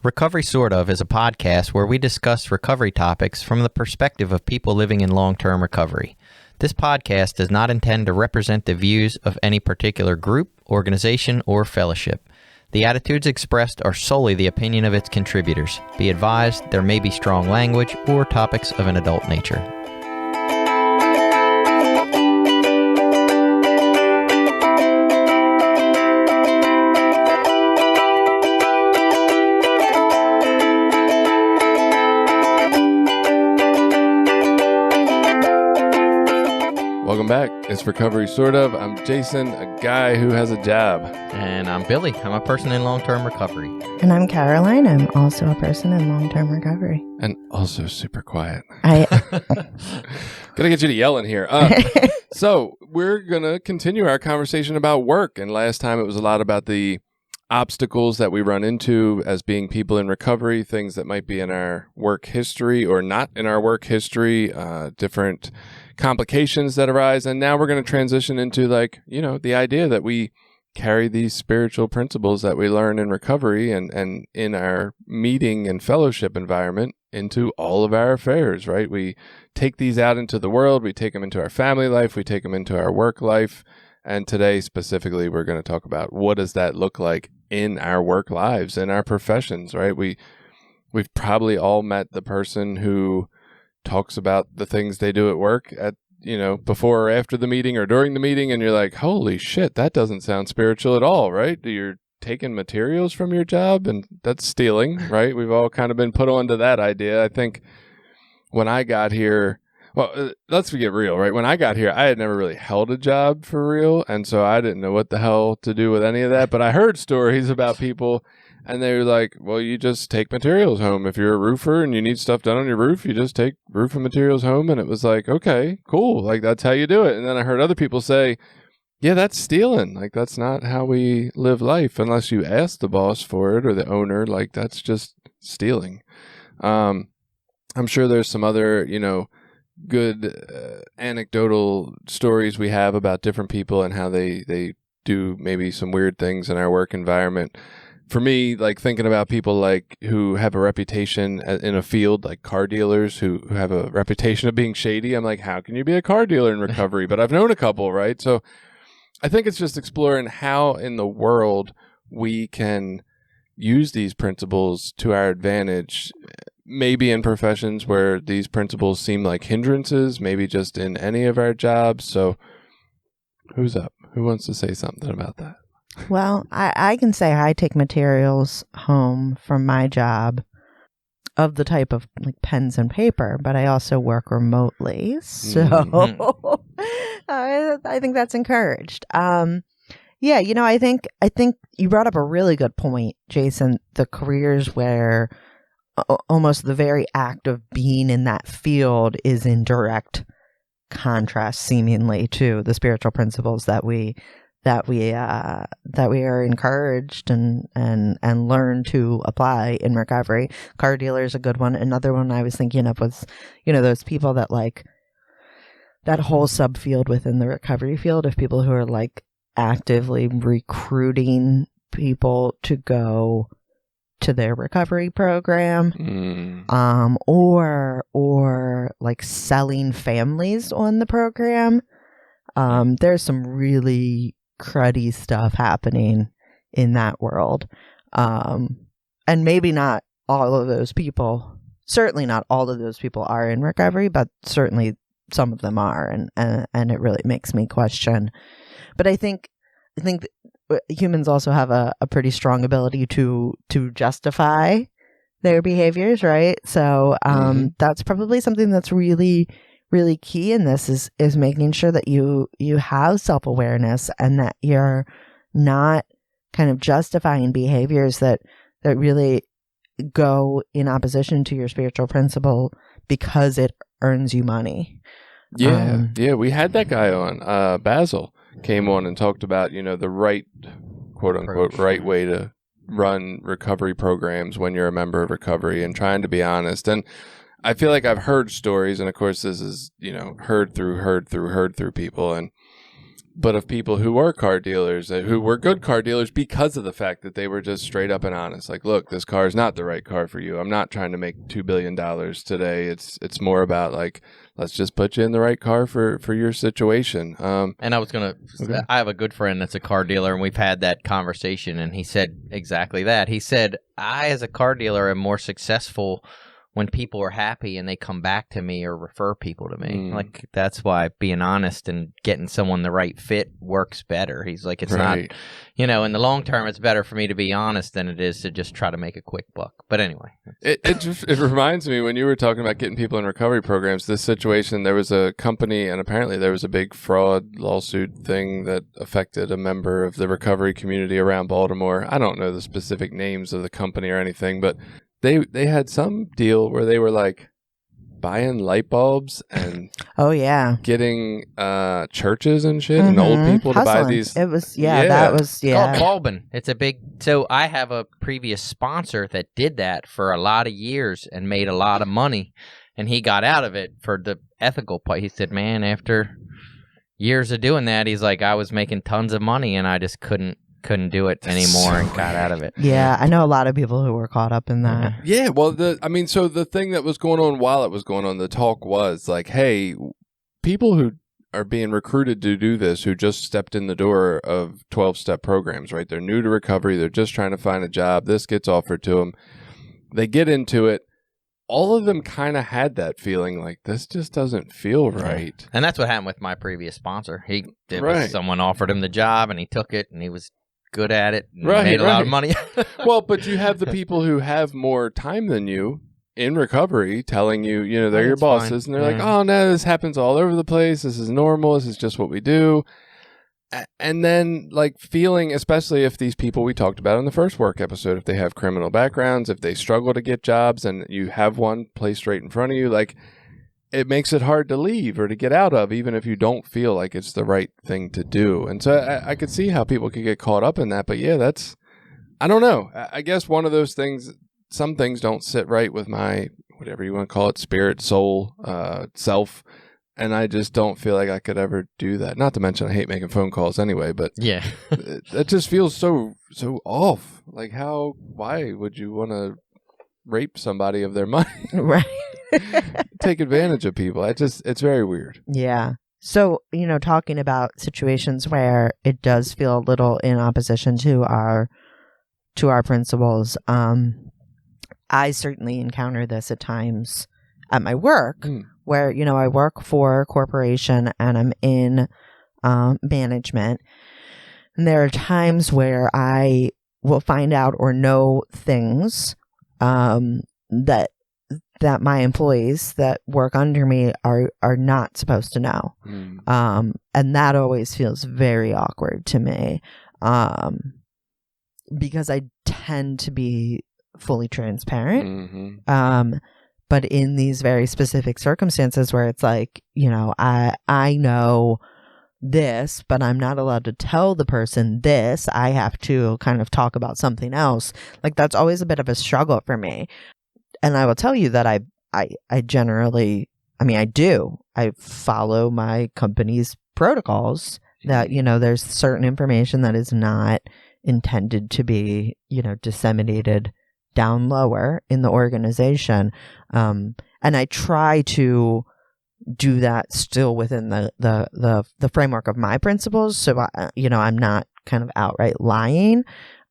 Recovery Sort Of is a podcast where we discuss recovery topics from the perspective of people living in long-term recovery. This podcast does not intend to represent the views of any particular group, organization, or fellowship. The attitudes expressed are solely the opinion of its contributors. Be advised, there may be strong language or topics of an adult nature. Welcome back. It's Recovery Sort Of. I'm Jason, a guy who has a job. And I'm Billy. I'm a person in long-term recovery. And I'm Caroline. I'm also a person in long-term recovery. And also super quiet. Gotta get you to yell in here. So we're going to continue our conversation about work. And last time it was a lot about the obstacles that we run into as being people in recovery, things that might be in our work history or not in our work history, different complications that arise. And now we're going to transition into the idea that we carry these spiritual principles that we learn in recovery and in our meeting and fellowship environment into all of our affairs, right? We take these out into the world. We take them into our family life. We take them into our work life. And today specifically, we're going to talk about what does that look like in our work lives, in our professions, right? We've probably all met the person who talks about the things they do at work at, before or after the meeting or during the meeting. And you're like, holy shit, that doesn't sound spiritual at all, right? You're taking materials from your job and that's stealing, right? We've all kind of been put onto that idea. I think when I got here, let's get real, right? When I got here, I had never really held a job for real. And so I didn't know what the hell to do with any of that. But I heard stories about people and they were like, well, you just take materials home. If you're a roofer and you need stuff done on your roof, you just take roofing materials home. And it was like, okay, cool. Like, that's how you do it. And then I heard other people say, yeah, that's stealing. Like, that's not how we live life unless you ask the boss for it or the owner. Like, that's just stealing. I'm sure there's some other, good anecdotal stories we have about different people and how they do maybe some weird things in our work environment. For me, like thinking about people like who have a reputation in a field, like car dealers who have a reputation of being shady. I'm like, how can you be a car dealer in recovery? But I've known a couple, right? So I think it's just exploring how in the world we can use these principles to our advantage, maybe in professions where these principles seem like hindrances, maybe just in any of our jobs. So who's up? Who wants to say something about that? Well, I can say I take materials home from my job of the type of like pens and paper, but I also work remotely. So I think that's encouraged. I think you brought up a really good point, Jason, the careers where almost the very act of being in that field is in direct contrast seemingly to the spiritual principles that we are encouraged and learn to apply in recovery. Car dealer is a good one. Another one I was thinking of was, those people that like that whole subfield within the recovery field of people who are like actively recruiting people to go to their recovery program, or like selling families on the program. There's some really cruddy stuff happening in that world. And maybe not all of those people, certainly not all of those people are in recovery, but certainly some of them are. And it really makes me question. But I think humans also have a pretty strong ability to justify their behaviors, right? So that's probably something that's really, really key in this is making sure that you have self-awareness and that you're not kind of justifying behaviors that really go in opposition to your spiritual principle because it earns you money. Yeah, we had that guy on, Basil came on and talked about, the right, quote unquote, right way to run recovery programs when you're a member of recovery and trying to be honest. And I feel like I've heard stories, and of course this is, heard through people. And but of people who were car dealers, who were good car dealers because of the fact that they were just straight up and honest. Like, look, this car is not the right car for you. I'm not trying to make $2 billion today. It's more about like, let's just put you in the right car for your situation. And I have a good friend that's a car dealer, and we've had that conversation, and he said exactly that. He said, I, as a car dealer, am more successful when people are happy and they come back to me or refer people to me. Like, that's why being honest and getting someone the right fit works better. He's like, it's not, in the long term, it's better for me to be honest than it is to just try to make a quick buck. But anyway. It reminds me, when you were talking about getting people in recovery programs, this situation, there was a company, and apparently there was a big fraud lawsuit thing that affected a member of the recovery community around Baltimore. I don't know the specific names of the company or anything, but They had some deal where they were like buying light bulbs and getting churches and shit and old people to buy these. It was that was called bulbing. It's a big. So I have a previous sponsor that did that for a lot of years and made a lot of money, and he got out of it for the ethical part. He said, "Man, after years of doing that, he's like, I was making tons of money and I just couldn't do it anymore and got out of it." Yeah, I know a lot of people who were caught up in that. Yeah, well, so the thing that was going on while it was going on, the talk was like, hey, people who are being recruited to do this, who just stepped in the door of 12-step programs, right? They're new to recovery. They're just trying to find a job. This gets offered to them. They get into it. All of them kind of had that feeling like, this just doesn't feel right. And that's what happened with my previous sponsor. Someone offered him the job and he took it and he was good at it and made a lot of money. Well, but you have the people who have more time than you in recovery telling you, they're your bosses, and they're like, oh no, this happens all over the place. This is normal. This is just what we do. And then like feeling, especially if these people we talked about in the first work episode, if they have criminal backgrounds, if they struggle to get jobs and you have one placed right in front of you, like it makes it hard to leave or to get out of, even if you don't feel like it's the right thing to do. And so I could see how people could get caught up in that. But yeah, I don't know. I guess one of those things, some things don't sit right with my, whatever you want to call it, spirit, soul, self. And I just don't feel like I could ever do that. Not to mention I hate making phone calls anyway, but yeah, it just feels so off. Like why would you want to rape somebody of their money? Right. Take advantage of people. It's very weird. Yeah. So, talking about situations where it does feel a little in opposition to our principles, I certainly encounter this at times at my work where, I work for a corporation and I'm in management. And there are times where I will find out or know things that my employees that work under me are not supposed to know. And that always feels very awkward to me because I tend to be fully transparent. But in these very specific circumstances where it's like, I know this, but I'm not allowed to tell the person this. I have to kind of talk about something else. Like that's always a bit of a struggle for me. And I will tell you that I generally, I follow my company's protocols that, there's certain information that is not intended to be, disseminated down lower in the organization. And I try to do that still within the framework of my principles. So, I'm not kind of outright lying.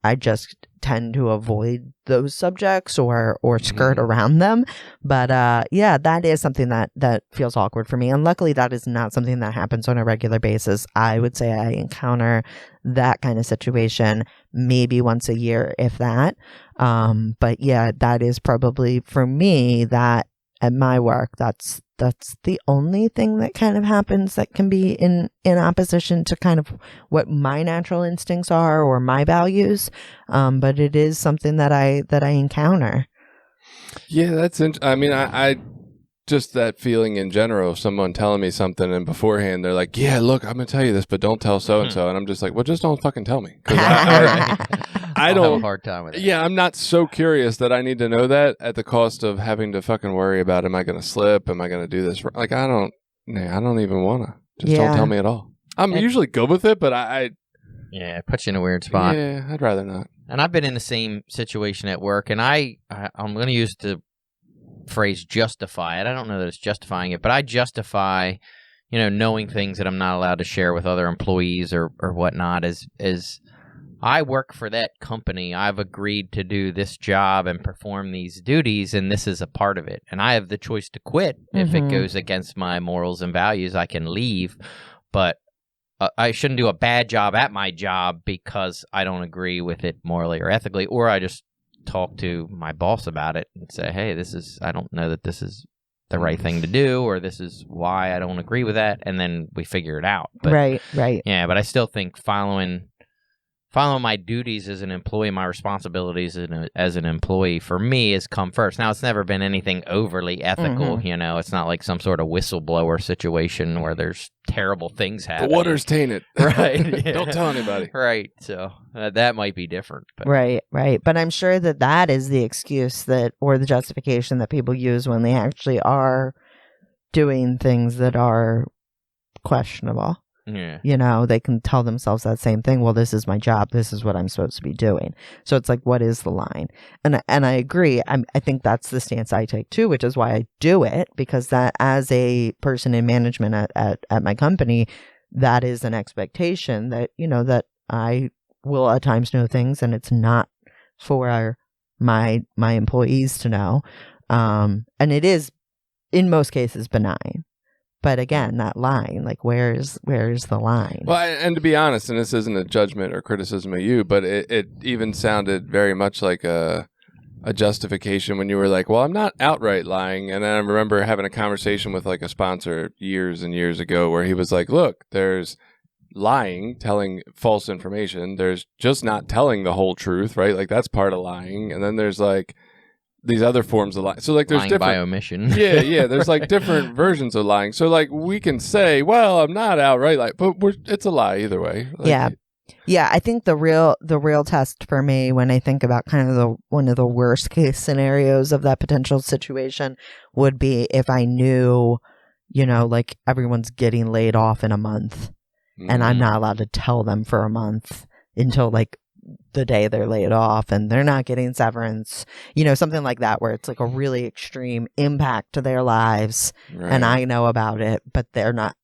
I just tend to avoid those subjects or skirt around them. But that is something that feels awkward for me. And luckily that is not something that happens on a regular basis. I would say I encounter that kind of situation maybe once a year, if that. But yeah, that is probably for me that at my work, that's the only thing that kind of happens that can be in opposition to kind of what my natural instincts are or my values. But it is something that I encounter. Yeah, that's I just that feeling in general of someone telling me something and beforehand they're like, yeah, look, I'm going to tell you this, but don't tell so-and-so. And I'm just like, well, just don't fucking tell me. 'Cause I don't have a hard time with it. Yeah, I'm not so curious that I need to know that at the cost of having to fucking worry about, am I going to slip? Am I going to do this? Like, I don't even want to. Just don't tell me at all. I'm usually good with it, but I yeah, it puts you in a weird spot. Yeah, I'd rather not. And I've been in the same situation at work, and I'm going to use the phrase justify it. I don't know that it's justifying it, but I justify, knowing things that I'm not allowed to share with other employees or whatnot is I work for that company. I've agreed to do this job and perform these duties, and this is a part of it. And I have the choice to quit. If it goes against my morals and values, I can leave. But I shouldn't do a bad job at my job because I don't agree with it morally or ethically, or I just talk to my boss about it and say, hey, I don't know that this is the right thing to do, or this is why I don't agree with that, and then we figure it out. But, right. Yeah, but I still think following my duties as an employee, my responsibilities as an employee, for me, has come first. Now, it's never been anything overly ethical, It's not like some sort of whistleblower situation where there's terrible things happening. The water's tainted. Right. Yeah. Don't tell anybody. Right. So that might be different. But. Right. But I'm sure that is the excuse or the justification that people use when they actually are doing things that are questionable. Yeah. They can tell themselves that same thing. Well, this is my job. This is what I'm supposed to be doing. So it's like, what is the line? And I agree. I think that's the stance I take too, which is why I do it, because that, as a person in management at my company, that is an expectation that, that I will at times know things, and it's not for my employees to know. And it is in most cases benign. But again, that line, like, where's the line? Well, and to be honest, and this isn't a judgment or criticism of you, but it even sounded very much like a justification when you were like, well, I'm not outright lying. And then I remember having a conversation with like a sponsor years and years ago where he was like, look, there's lying, telling false information. There's just not telling the whole truth, right? Like, that's part of lying. And then there's like these other forms of lying. So like there's lying different by omission. yeah. There's like different versions of lying. So like we can say, well, I'm not outright lying, but it's a lie either way. Like, yeah. I think the real test for me, when I think about kind of one of the worst case scenarios of that potential situation, would be if I knew, like, everyone's getting laid off in a month, and I'm not allowed to tell them for a month until like the day they're laid off, and they're not getting severance, something like that, where it's like a really extreme impact to their lives. Right. And I know about it, but they're not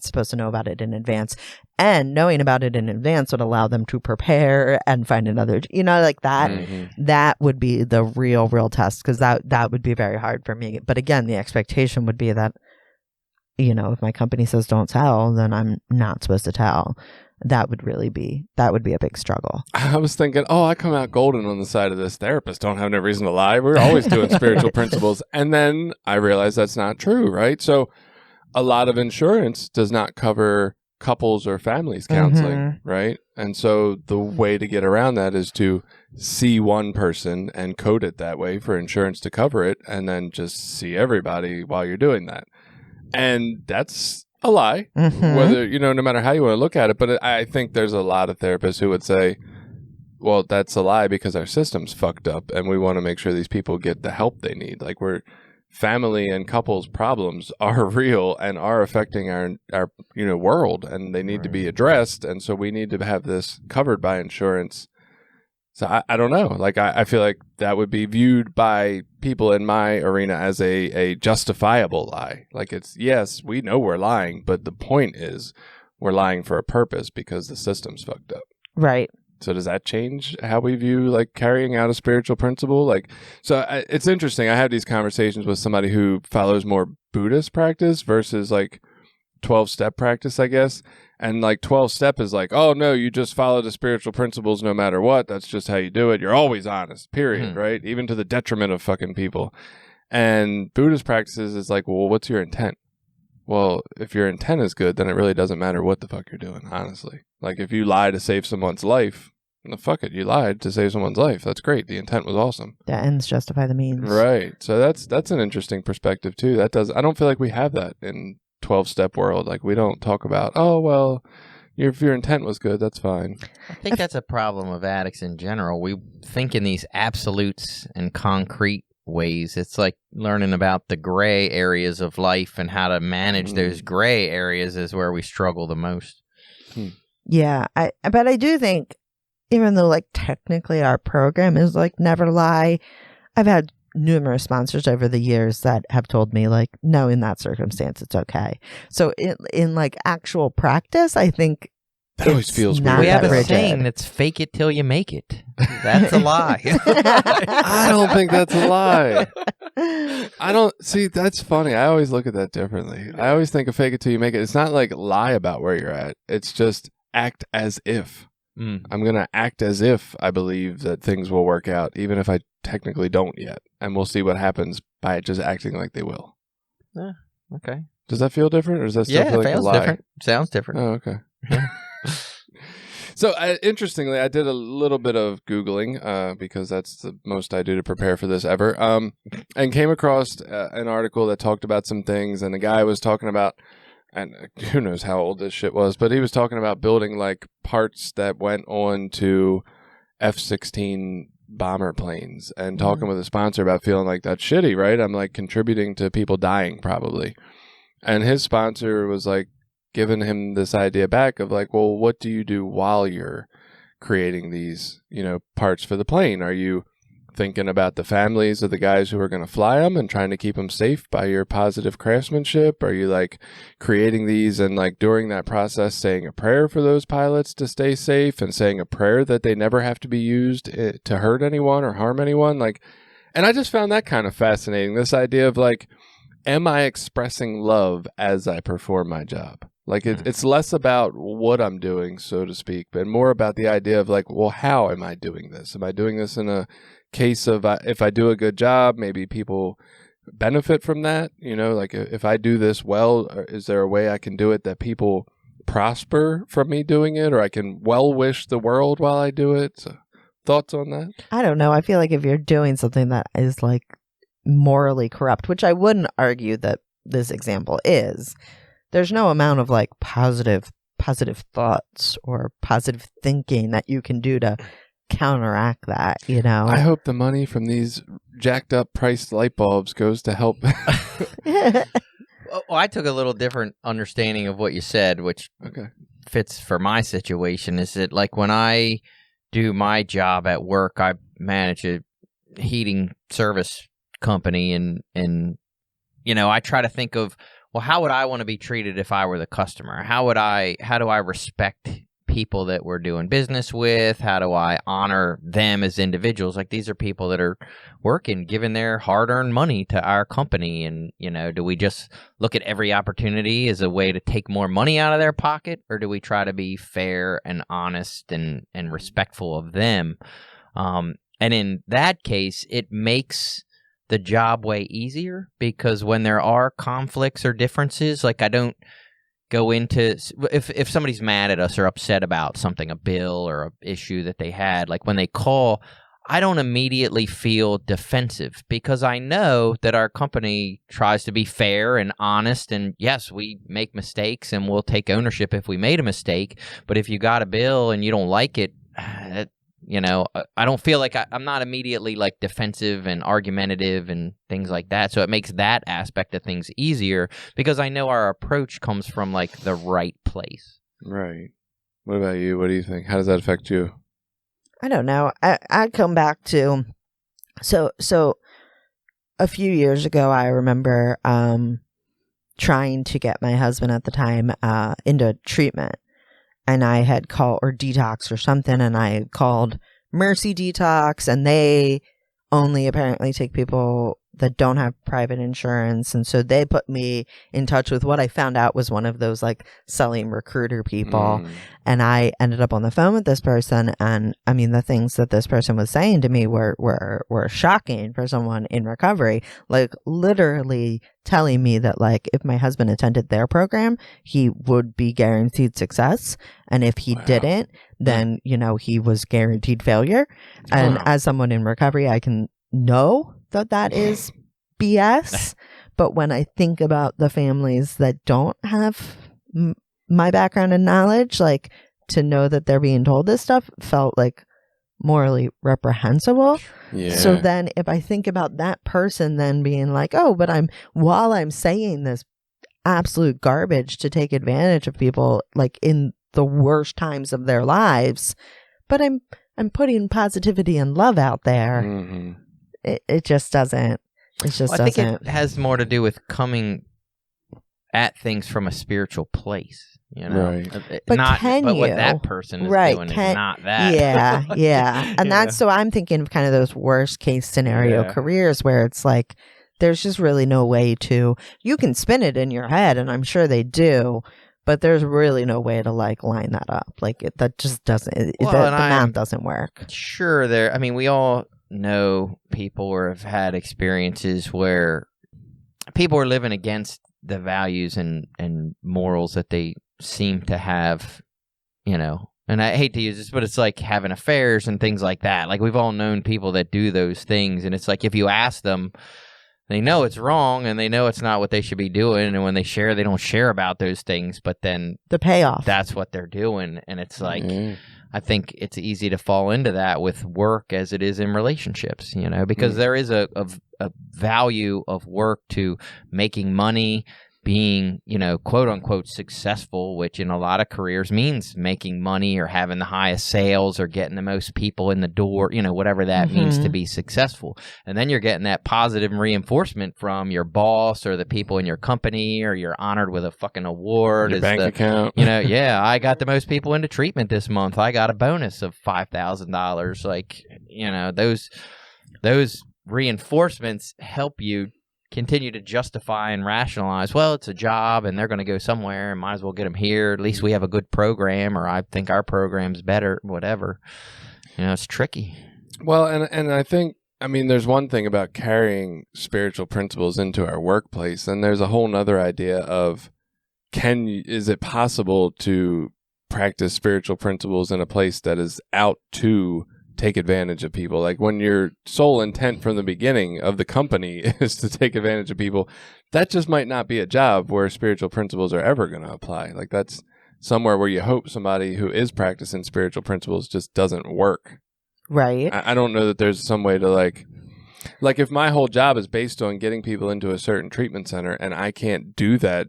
supposed to know about it in advance. And knowing about it in advance would allow them to prepare and find another, like that. That would be the real test, because that would be very hard for me. But again, the expectation would be that, if my company says don't tell, then I'm not supposed to tell. That would be a big struggle. I was thinking, I come out golden on the side of this. Therapists don't have no reason to lie. We're always doing spiritual principles. And then I realized that's not true, right? So a lot of insurance does not cover couples or families counseling, right? And so the way to get around that is to see one person and code it that way for insurance to cover it, and then just see everybody while you're doing that. And that's a lie, whether, no matter how you want to look at it. But I think there's a lot of therapists who would say, well, that's a lie because our system's fucked up and we want to make sure these people get the help they need. Like, family and couples problems are real and are affecting our world, and they need to be addressed. And so we need to have this covered by insurance. So I don't know. Like, I feel like that would be viewed by people in my arena as a justifiable lie. Like, it's, yes, we know we're lying, but the point is we're lying for a purpose because the system's fucked up. Right. So does that change how we view, like, carrying out a spiritual principle? Like, so it's interesting. I have these conversations with somebody who follows more Buddhist practice versus like 12-step practice, I guess. And like 12-step is like, oh no, you just follow the spiritual principles no matter what. That's just how you do it. You're always honest, period, right? Even to the detriment of fucking people. And Buddhist practices is like, well, what's your intent? Well, if your intent is good, then it really doesn't matter what the fuck you're doing, honestly. Like, if you lie to save someone's life, well, fuck it, you lied to save someone's life. That's great. The intent was awesome. The ends justify the means. Right. So that's an interesting perspective too. I don't feel like we have that in 12-step world. Like, we don't talk about, oh, well, if your intent was good, that's fine. I think that's a problem of addicts in general. We think in these absolutes and concrete ways. It's like learning about the gray areas of life and how to manage those gray areas is where we struggle the most. Yeah, but I do think, even though like technically our program is like never lie, I've had numerous sponsors over the years that have told me like, no, in that circumstance, it's okay. So in like actual practice, I think that always feels not weird. We have a rigid. saying that's fake it till you make it. That's a lie. I don't think that's a lie. I don't see. That's funny. I always look at that differently. I always think of fake it till you make it. It's not like lie about where you're at. It's just act as if. I'm going to act as if I believe that things will work out, even if I technically don't yet. And we'll see what happens by just acting like they will. Okay. Does that feel different, or does that still feel it like a feels lie? different. Sounds different. Oh, okay. So, interestingly, I did a little bit of Googling because that's the most I do to prepare for this ever, and came across an article that talked about some things, and the guy was talking about, and who knows how old this shit was, but he was talking about building like parts that went on to F-16 bomber planes and talking with a sponsor about feeling like that's shitty, right? I'm like contributing to people dying probably. And his sponsor was like giving him this idea back of like, well, what do you do while you're creating these, parts for the plane? Are you thinking about the families of the guys who are going to fly them and trying to keep them safe by your positive craftsmanship? Are you like creating these and like during that process saying a prayer for those pilots to stay safe and saying a prayer that they never have to be used to hurt anyone or harm anyone? Like, and I just found that kind of fascinating. This idea of like, am I expressing love as I perform my job? Like it's less about what I'm doing, so to speak, but more about the idea of like, well, how am I doing this? Am I doing this in a case of if I do a good job, maybe people benefit from that? Like if I do this well, is there a way I can do it that people prosper from me doing it, or I can well wish the world while I do it? So, thoughts on that? I don't know. I feel like if you're doing something that is like morally corrupt, which I wouldn't argue that this example is, there's no amount of like positive thoughts or positive thinking that you can do to counteract that, I hope the money from these jacked up priced light bulbs goes to help. Well, I took a little different understanding of what you said, which fits for my situation. Is that like when I do my job at work, I manage a heating service company, and I try to think of, well, how would I want to be treated if I were the customer? How do I respect people that we're doing business with? How do I honor them as individuals? Like, these are people that are working, giving their hard-earned money to our company. And, do we just look at every opportunity as a way to take more money out of their pocket? Or do we try to be fair and honest and respectful of them? And in that case, it makes the job way easier, because when there are conflicts or differences, like I don't go into, if somebody's mad at us or upset about something, a bill or an issue that they had, like when they call, I don't immediately feel defensive, because I know that our company tries to be fair and honest, and yes, we make mistakes and we'll take ownership if we made a mistake. But if you got a bill and you don't like it, I don't feel like I'm not immediately like defensive and argumentative and things like that. So it makes that aspect of things easier, because I know our approach comes from like the right place. Right. What about you? What do you think? How does that affect you? I don't know. I come back to, so a few years ago, I remember trying to get my husband at the time into treatment. And I had called, or detox or something, and I had called Mercy Detox, and they only apparently take people that don't have private insurance. And so they put me in touch with what I found out was one of those like selling recruiter people. And I ended up on the phone with this person. And I mean, the things that this person was saying to me were shocking for someone in recovery, like literally telling me that like if my husband attended their program, he would be guaranteed success. And if he didn't, then, he was guaranteed failure. And as someone in recovery, I can know that is BS. But when I think about the families that don't have my background and knowledge, like to know that they're being told this stuff felt like morally reprehensible. Yeah. So then if I think about that person then being like, oh, but while I'm saying this absolute garbage to take advantage of people like in the worst times of their lives, but I'm putting positivity and love out there. Mm-hmm. It just doesn't. It just I think doesn't. it has more to do with coming at things from a spiritual place, you know. Right. But not, can but what you? that person is Right, doing is not that. Yeah, yeah. And You that's know? so I'm thinking of kind of those worst case scenario Yeah. careers where it's like there's just really no way to. You can spin it in your head, and I'm sure they do. But there's really no way to like line that up. Like that just doesn't. Well, The and math doesn't work. Sure, I mean, we all know people or have had experiences where people are living against the values and morals that they seem to have, you know. And I hate to use this, but it's like having affairs and things like that. Like we've all known people that do those things, and it's like if you ask them, they know it's wrong and they know it's not what they should be doing. And when they share, they don't share about those things, but then The payoff. that's what they're doing. And it's like, I think it's easy to fall into that with work as it is in relationships, you know, because there is a value of work to making money, being, you know, quote unquote successful, which in a lot of careers means making money or having the highest sales or getting the most people in the door, you know, whatever that means to be successful. And then you're getting that positive reinforcement from your boss or the people in your company, or you're honored with a fucking award. Your bank account. You know, yeah, I got the most people into treatment this month. I got a bonus of $5,000. Like, you know, those reinforcements help you continue to justify and rationalize, well, it's a job and they're going to go somewhere and might as well get them here. At least we have a good program, or I think our program's better, whatever. You know, it's tricky. Well, and I think, I mean, there's one thing about carrying spiritual principles into our workplace, and there's a whole nother idea of is it possible to practice spiritual principles in a place that is out to take advantage of people? Like when your sole intent from the beginning of the company is to take advantage of people, that just might not be a job where spiritual principles are ever going to apply. Like that's somewhere where you hope somebody who is practicing spiritual principles just doesn't work. Right. I don't know that there's some way to like if my whole job is based on getting people into a certain treatment center and I can't do that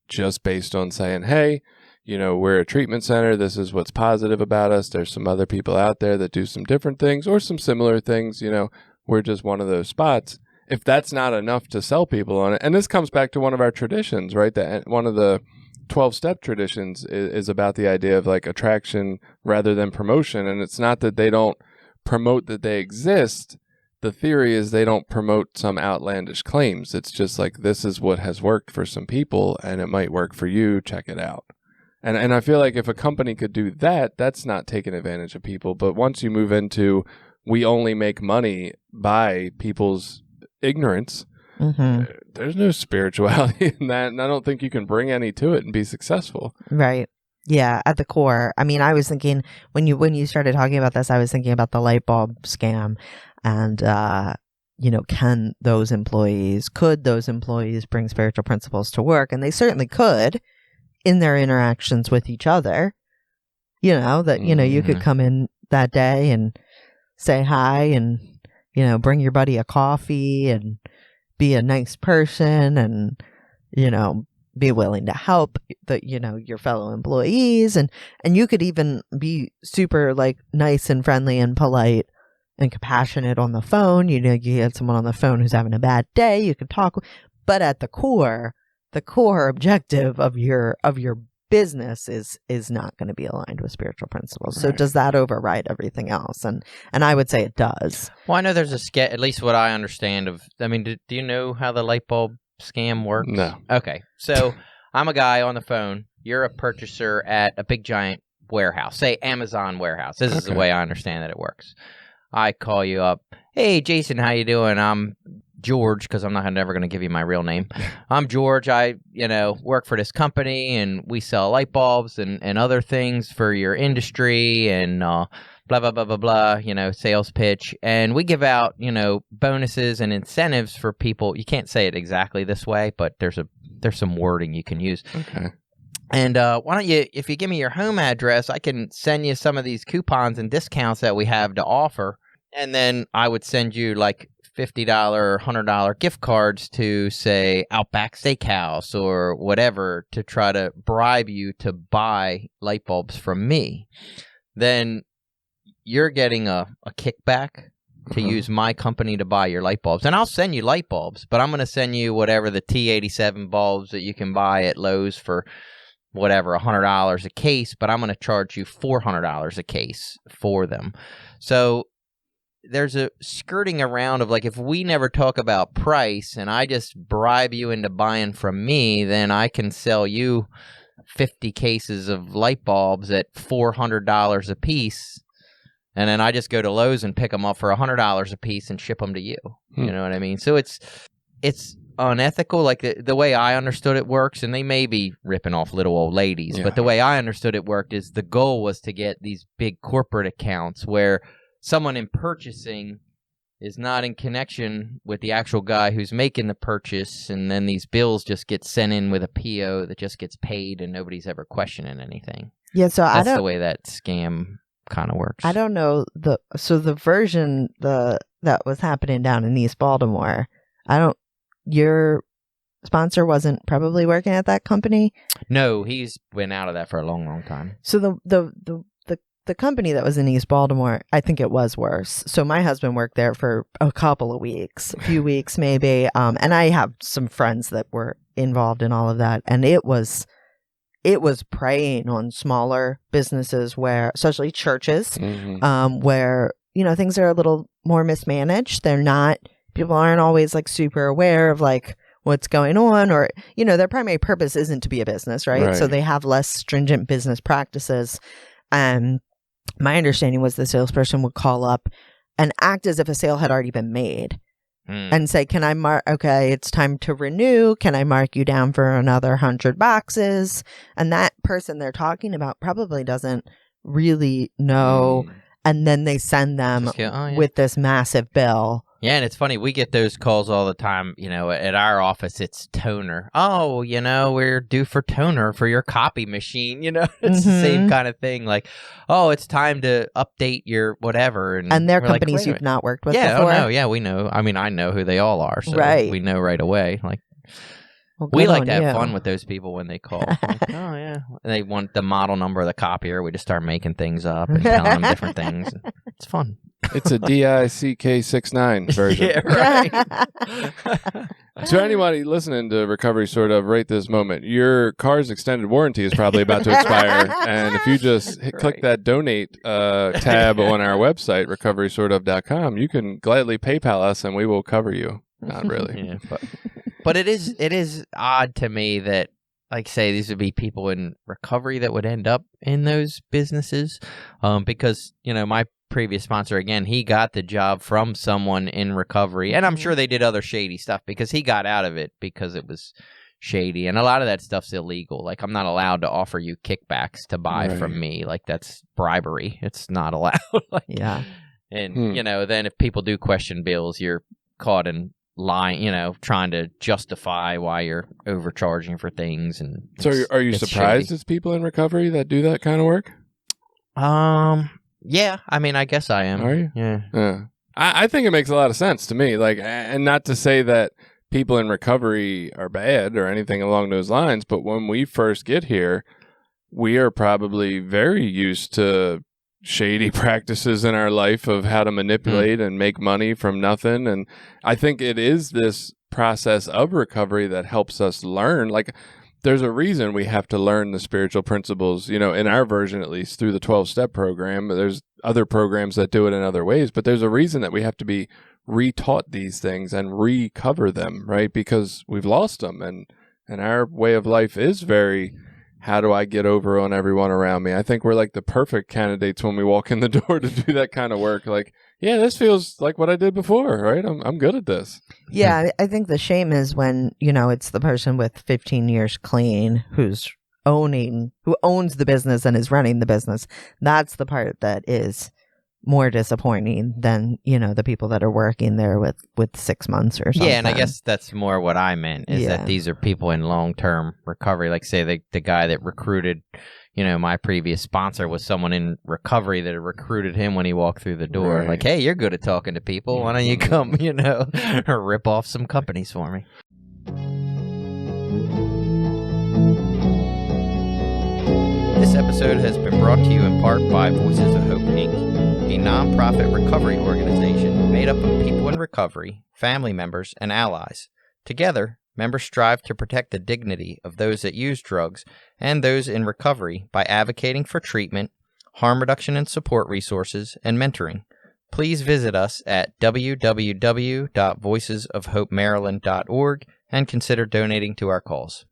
just based on saying, hey, you know, we're a treatment center. This is what's positive about us. There's some other people out there that do some different things or some similar things. You know, we're just one of those spots. If that's not enough to sell people on it, and this comes back to one of our traditions, right? That one of the 12-step traditions is about the idea of like attraction rather than promotion. And it's not that they don't promote that they exist. The theory is they don't promote some outlandish claims. It's just like, this is what has worked for some people and it might work for you. Check it out. And I feel like if a company could do that, that's not taking advantage of people. But once you move into, we only make money by people's ignorance, there's no spirituality in that. And I don't think you can bring any to it and be successful. Right. Yeah. At the core. I mean, I was thinking when you started talking about this, I was thinking about the light bulb scam and, you know, could those employees bring spiritual principles to work? And they certainly could. In their interactions with each other, you know, that, you know, you could come in that day and say hi and, you know, bring your buddy a coffee and be a nice person and, you know, be willing to help your fellow employees. And you could even be super like nice and friendly and polite and compassionate on the phone. You know, you had someone on the phone who's having a bad day, you could talk, but at the core objective of your business is not going to be aligned with spiritual principles. So does that override everything else? And I would say it does. Well, I know there's at least what I understand of, I mean, do you know how the light bulb scam works? No. Okay. So I'm a guy on the phone. You're a purchaser at a big giant warehouse, say Amazon warehouse. This is the way I understand that it works. I call you up. Hey, Jason, how you doing? I'm George, because I'm never going to give you my real name. I'm George. I, work for this company, and we sell light bulbs and other things for your industry, and blah, blah, blah, blah, blah, sales pitch. And we give out, bonuses and incentives for people. You can't say it exactly this way, but there's some wording you can use. Okay. And why don't you, if you give me your home address, I can send you some of these coupons and discounts that we have to offer. And then I would send you like $50 or $100 gift cards to, say, Outback Steakhouse or whatever, to try to bribe you to buy light bulbs from me. Then you're getting a kickback to use my company to buy your light bulbs. And I'll send you light bulbs, but I'm going to send you whatever the T87 bulbs that you can buy at Lowe's for whatever, $100 a case, but I'm going to charge you $400 a case for them. So there's a skirting around of like, if we never talk about price and I just bribe you into buying from me, then I can sell you 50 cases of light bulbs at $400 a piece. And then I just go to Lowe's and pick them up for $100 a piece and ship them to you. You know what I mean? So it's unethical. Like the way I understood it works, and they may be ripping off little old ladies, but the way I understood it worked is the goal was to get these big corporate accounts where someone in purchasing is not in connection with the actual guy who's making the purchase, and then these bills just get sent in with a PO that just gets paid and nobody's ever questioning anything. Yeah, so that's the way that scam kind of works. I don't know the version that was happening down in East Baltimore. Your sponsor wasn't probably working at that company? No, he's been out of that for a long, long time. So the company that was in East Baltimore, I think it was worse. So my husband worked there for a couple of weeks, a few weeks maybe. And I have some friends that were involved in all of that. And it was preying on smaller businesses where, especially churches, where, things are a little more mismanaged. People aren't always like super aware of like what's going on, or, their primary purpose isn't to be a business, right? So they have less stringent business practices. And my understanding was the salesperson would call up and act as if a sale had already been made and say, can I mark, okay, it's time to renew. Can I mark you down for another 100 boxes? And that person they're talking about probably doesn't really know. And then they send them with this massive bill. Yeah, and it's funny, we get those calls all the time, at our office, it's toner. Oh, we're due for toner for your copy machine, it's the same kind of thing. Like, oh, it's time to update your whatever. And they're companies you've not worked with before? Oh, no, yeah, we know. I mean, I know who they all are, so we know right away. Like, we like to have fun with those people when they call. Like, oh, yeah. They want the model number of the copier. We just start making things up and telling them different things. It's fun. It's a DICK69 version. Yeah, right. So anybody listening to Recovery Sort Of right this moment, your car's extended warranty is probably about to expire. And if you just click that donate tab on our website, recoverysortof.com, you can gladly PayPal us and we will cover you. Not really. Yeah, but it is odd to me that, like, say, these would be people in recovery that would end up in those businesses, because, my previous sponsor, again, he got the job from someone in recovery, and I'm sure they did other shady stuff because he got out of it because it was shady, and a lot of that stuff's illegal. Like, I'm not allowed to offer you kickbacks to buy from me. Like, that's bribery. It's not allowed. And then if people do question bills, you're caught in lying, trying to justify why you're overcharging for things. And so are you surprised it's people in recovery that do that kind of work? Yeah, I mean, I guess I am. Are you? Yeah. I think it makes a lot of sense to me. Like, and not to say that people in recovery are bad or anything along those lines, but when we first get here, we are probably very used to shady practices in our life of how to manipulate and make money from nothing. And I think it is this process of recovery that helps us learn. Like, there's a reason we have to learn the spiritual principles, in our version, at least through the 12-step program. There's other programs that do it in other ways, but there's a reason that we have to be retaught these things and recover them, right? Because we've lost them. And our way of life is very, how do I get over on everyone around me? I think we're like the perfect candidates when we walk in the door to do that kind of work. Like, yeah, this feels like what I did before, right? I'm good at this. Yeah, I think the shame is when, it's the person with 15 years clean who owns the business and is running the business. That's the part that is more disappointing than, the people that are working there with 6 months or something. Yeah, and I guess that's more what I meant, is that these are people in long-term recovery. Like, say, the guy that recruited, my previous sponsor was someone in recovery that recruited him when he walked through the door. Right. Like, hey, you're good at talking to people. Why don't you come, or rip off some companies for me? This episode has been brought to you in part by Voices of Hope, Inc., a nonprofit recovery organization made up of people in recovery, family members, and allies. Together, members strive to protect the dignity of those that use drugs and those in recovery by advocating for treatment, harm reduction and support resources, and mentoring. Please visit us at www.voicesofhopemaryland.org and consider donating to our cause.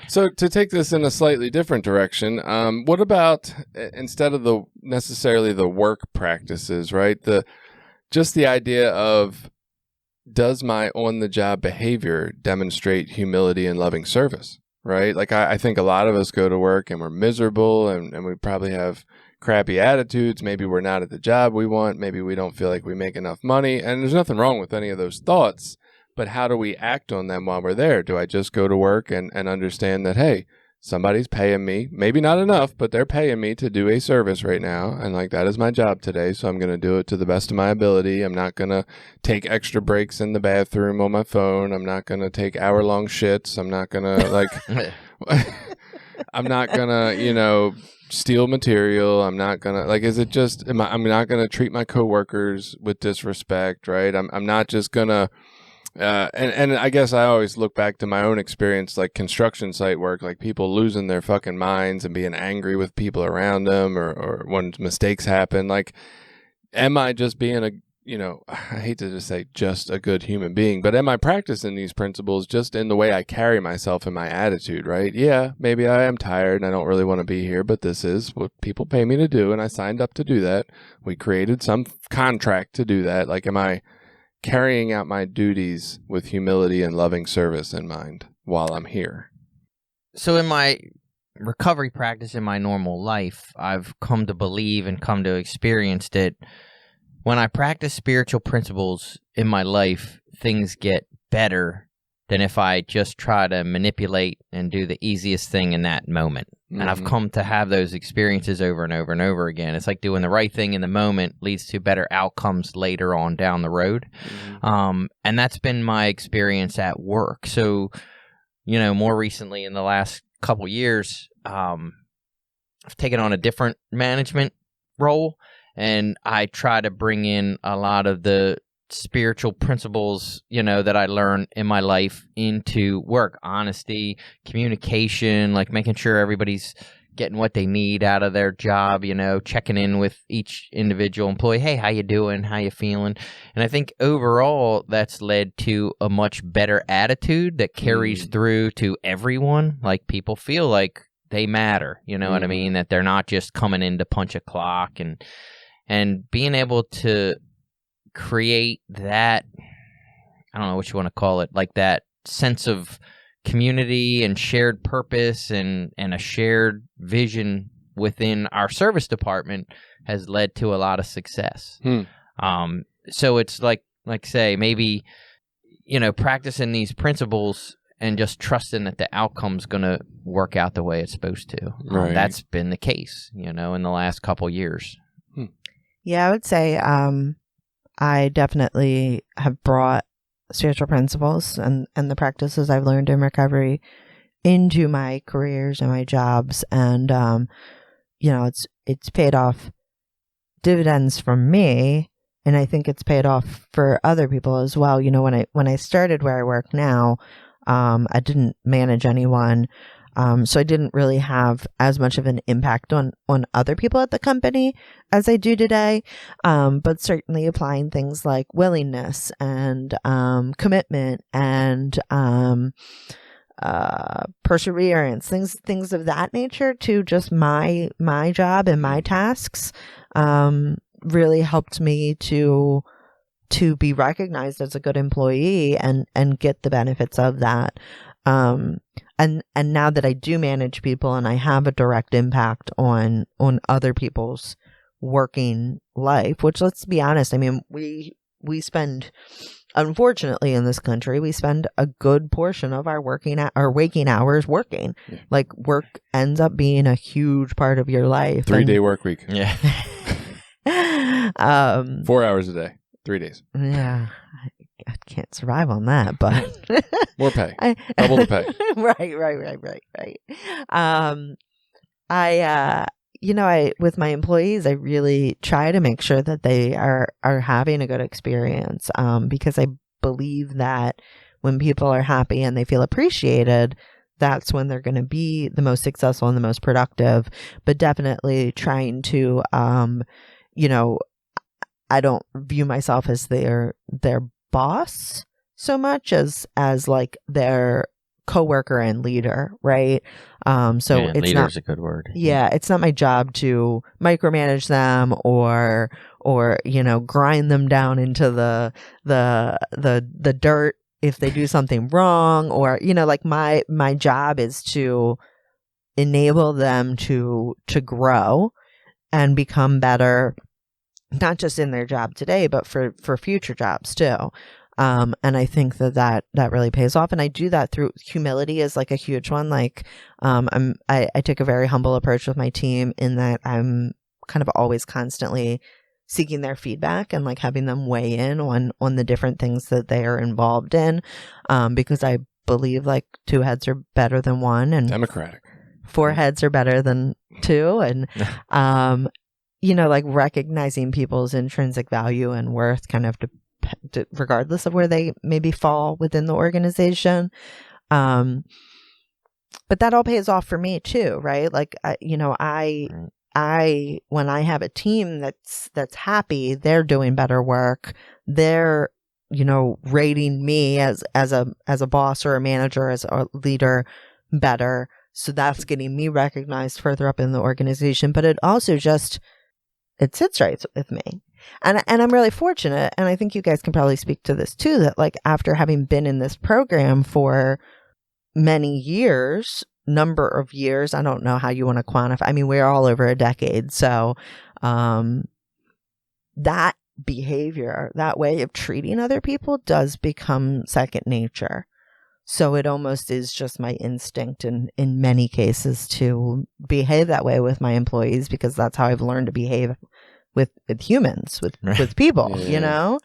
So to take this in a slightly different direction, what about instead of necessarily the work practices, right? Just the idea of, does my on-the-job behavior demonstrate humility and loving service, right? Like I think a lot of us go to work and we're miserable and we probably have crappy attitudes. Maybe we're not at the job we want. Maybe we don't feel like we make enough money. And there's nothing wrong with any of those thoughts. But how do we act on them while we're there? Do I just go to work and understand that, hey, somebody's paying me, maybe not enough, but they're paying me to do a service right now. And like, that is my job today. So I'm going to do it to the best of my ability. I'm not going to take extra breaks in the bathroom on my phone. I'm not going to take hour-long shits. I'm not going to I'm not going to, steal material. I'm not going to is it just, I'm not going to treat my coworkers with disrespect, right? I'm not just going to, and I guess I always look back to my own experience, like construction site work, like people losing their fucking minds and being angry with people around them or when mistakes happen. Like, am I just being I hate to just say just a good human being, but am I practicing these principles just in the way I carry myself and my attitude, right? Yeah, maybe I am tired and I don't really want to be here, but this is what people pay me to do and I signed up to do that. We created some contract to do that. Like, am I carrying out my duties with humility and loving service in mind while I'm here? So in my recovery practice in my normal life, I've come to believe and come to experience that when I practice spiritual principles in my life, things get better than if I just try to manipulate and do the easiest thing in that moment. Mm-hmm. And I've come to have those experiences over and over and over again. It's like doing the right thing in the moment leads to better outcomes later on down the road. Mm-hmm. And that's been my experience at work. So, more recently in the last couple years, I've taken on a different management role, and I try to bring in a lot of the spiritual principles, that I learned in my life into work. Honesty, communication, like making sure everybody's getting what they need out of their job, checking in with each individual employee. Hey, how you doing? How you feeling? And I think overall that's led to a much better attitude that carries through to everyone. Like, people feel like they matter, what I mean? That they're not just coming in to punch a clock, and being able to create that, I don't know what you want to call it, like that sense of community and shared purpose and a shared vision within our service department has led to a lot of success. So it's like say, maybe, practicing these principles and just trusting that the outcome's going to work out the way it's supposed to. Right. That's been the case, in the last couple years. Yeah, I would say I definitely have brought spiritual principles and the practices I've learned in recovery into my careers and my jobs. And, it's paid off dividends for me. And I think it's paid off for other people as well. When I started where I work now, I didn't manage anyone. So I didn't really have as much of an impact on other people at the company as I do today. But certainly applying things like willingness and commitment and perseverance, things of that nature to just my job and my tasks really helped me to to be recognized as a good employee and get the benefits of that. And now that I do manage people and I have a direct impact on other people's working life, which, let's be honest, I mean, we spend, unfortunately, in this country, we spend a good portion of our waking hours working. Yeah. Like, work ends up being a huge part of your life. 3-day work week. Yeah. 4 hours a day, 3 days. Yeah. I can't survive on that, but More pay. Double the pay. Right. I with my employees, I really try to make sure that they are having a good experience, because I believe that when people are happy and they feel appreciated, that's when they're going to be the most successful and the most productive. But definitely trying to, I don't view myself as their boss so much as like their coworker and leader, right? So Yeah, it's leader's not a good word. Yeah, it's not my job to micromanage them or grind them down into the dirt if they do something wrong, or like my job is to enable them to grow and become better, not just in their job today, but for future jobs too. And I think that really pays off. And I do that through humility is like a huge one. Like, I take a very humble approach with my team in that I'm kind of always constantly seeking their feedback and like having them weigh in on the different things that they are involved in. Because I believe like 2 heads are better than 1 and Democratic. 4 heads are better than 2. And, like recognizing people's intrinsic value and worth kind of regardless of where they maybe fall within the organization. But that all pays off for me too, right? Like, I when I have a team that's happy, they're doing better work. They're, rating me as a boss or a manager, as a leader better. So that's getting me recognized further up in the organization. But it also it sits right with me. And I'm really fortunate, and I think you guys can probably speak to this too, that like after having been in this program for many years, number of years, I don't know how you want to quantify. I mean, we're all over a decade. So that behavior, that way of treating other people does become second nature. So it almost is just my instinct in many cases to behave that way with my employees, because that's how I've learned to behave with humans, with people, Yeah.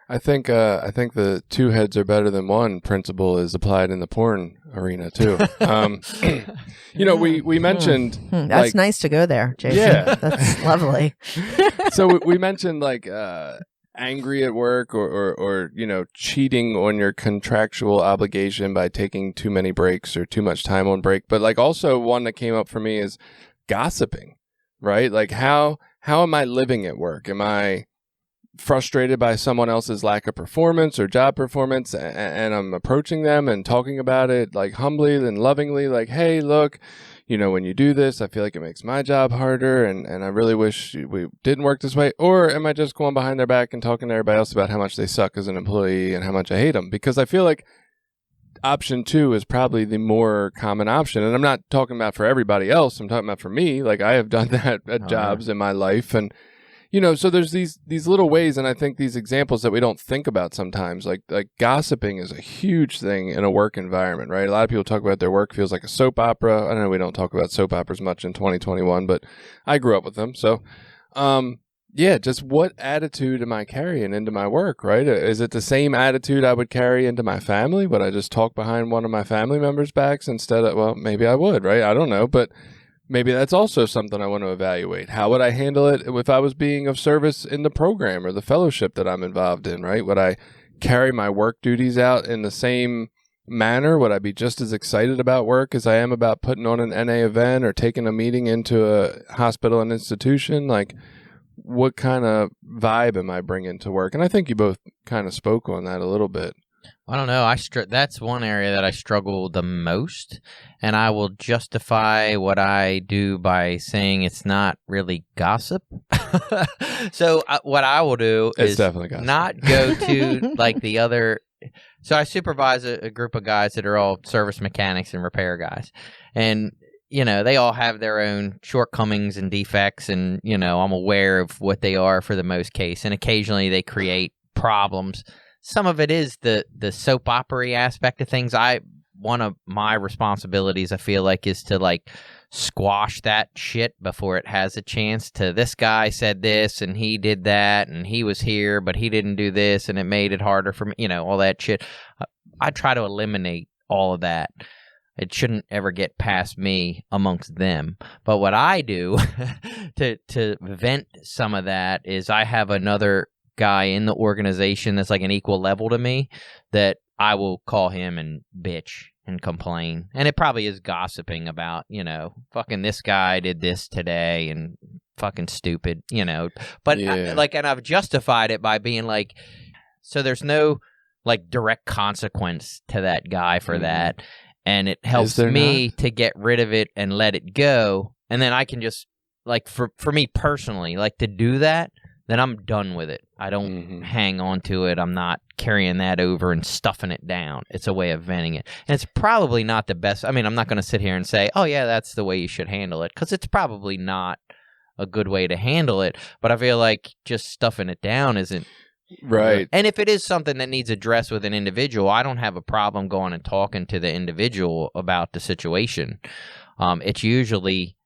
I think the 2 heads are better than 1 principle is applied in the porn arena too. We mentioned that's nice to go there, Jason. Yeah. That's lovely. So we mentioned like angry at work or cheating on your contractual obligation by taking too many breaks or too much time on break. But like also one that came up for me is gossiping, right? Like how am I living at work? Am I frustrated by someone else's lack of performance or job performance, and I'm approaching them and talking about it like humbly and lovingly, like, hey, look, when you do this, I feel like it makes my job harder, and I really wish we didn't work this way? Or am I just going behind their back and talking to everybody else about how much they suck as an employee and how much I hate them? Because I feel like option 2 is probably the more common option. And I'm not talking about for everybody else. I'm talking about for me. Like, I have done that at jobs in my life. And, so there's these little ways. And I think these examples that we don't think about sometimes, like gossiping is a huge thing in a work environment, right? A lot of people talk about their work feels like a soap opera. I know we don't talk about soap operas much in 2021, but I grew up with them. So, just what attitude am I carrying into my work, right? Is it the same attitude I would carry into my family? Would I just talk behind one of my family members' backs instead of, well, maybe I would, right? I don't know, but maybe that's also something I want to evaluate. How would I handle it if I was being of service in the program or the fellowship that I'm involved in, right? Would I carry my work duties out in the same manner? Would I be just as excited about work as I am about putting on an NA event or taking a meeting into a hospital and institution? Like, what kind of vibe am I bringing to work? And I think you both kind of spoke on that a little bit. I don't know. That's one area that I struggle the most, and I will justify what I do by saying it's not really gossip. So what I will do It's is definitely gossip. not go to like the other. So I supervise a group of guys that are all service mechanics and repair guys, and they all have their own shortcomings and defects, and I'm aware of what they are for the most case, and occasionally they create problems. Some of it is the soap opera aspect of things. One of my responsibilities, I feel like, is to like squash that shit before it has a chance to, this guy said this and he did that and he was here, but he didn't do this and it made it harder for me, all that shit. I try to eliminate all of that. It shouldn't ever get past me amongst them. But what I do to vent some of that is I have another guy in the organization that's like an equal level to me that I will call him and bitch and complain. And it probably is gossiping about, fucking this guy did this today and fucking stupid, But Yeah. and I've justified it by being like, so there's no like direct consequence to that guy for that. And it helps me to get rid of it and let it go. And then I can just, like, for me personally, like, to do that, then I'm done with it. I don't hang on to it. I'm not carrying that over and stuffing it down. It's a way of venting it. And it's probably not the best. I mean, I'm not going to sit here and say, oh, yeah, that's the way you should handle it, because it's probably not a good way to handle it. But I feel like just stuffing it down isn't. Right. And if it is something that needs addressed with an individual, I don't have a problem going and talking to the individual about the situation. It's usually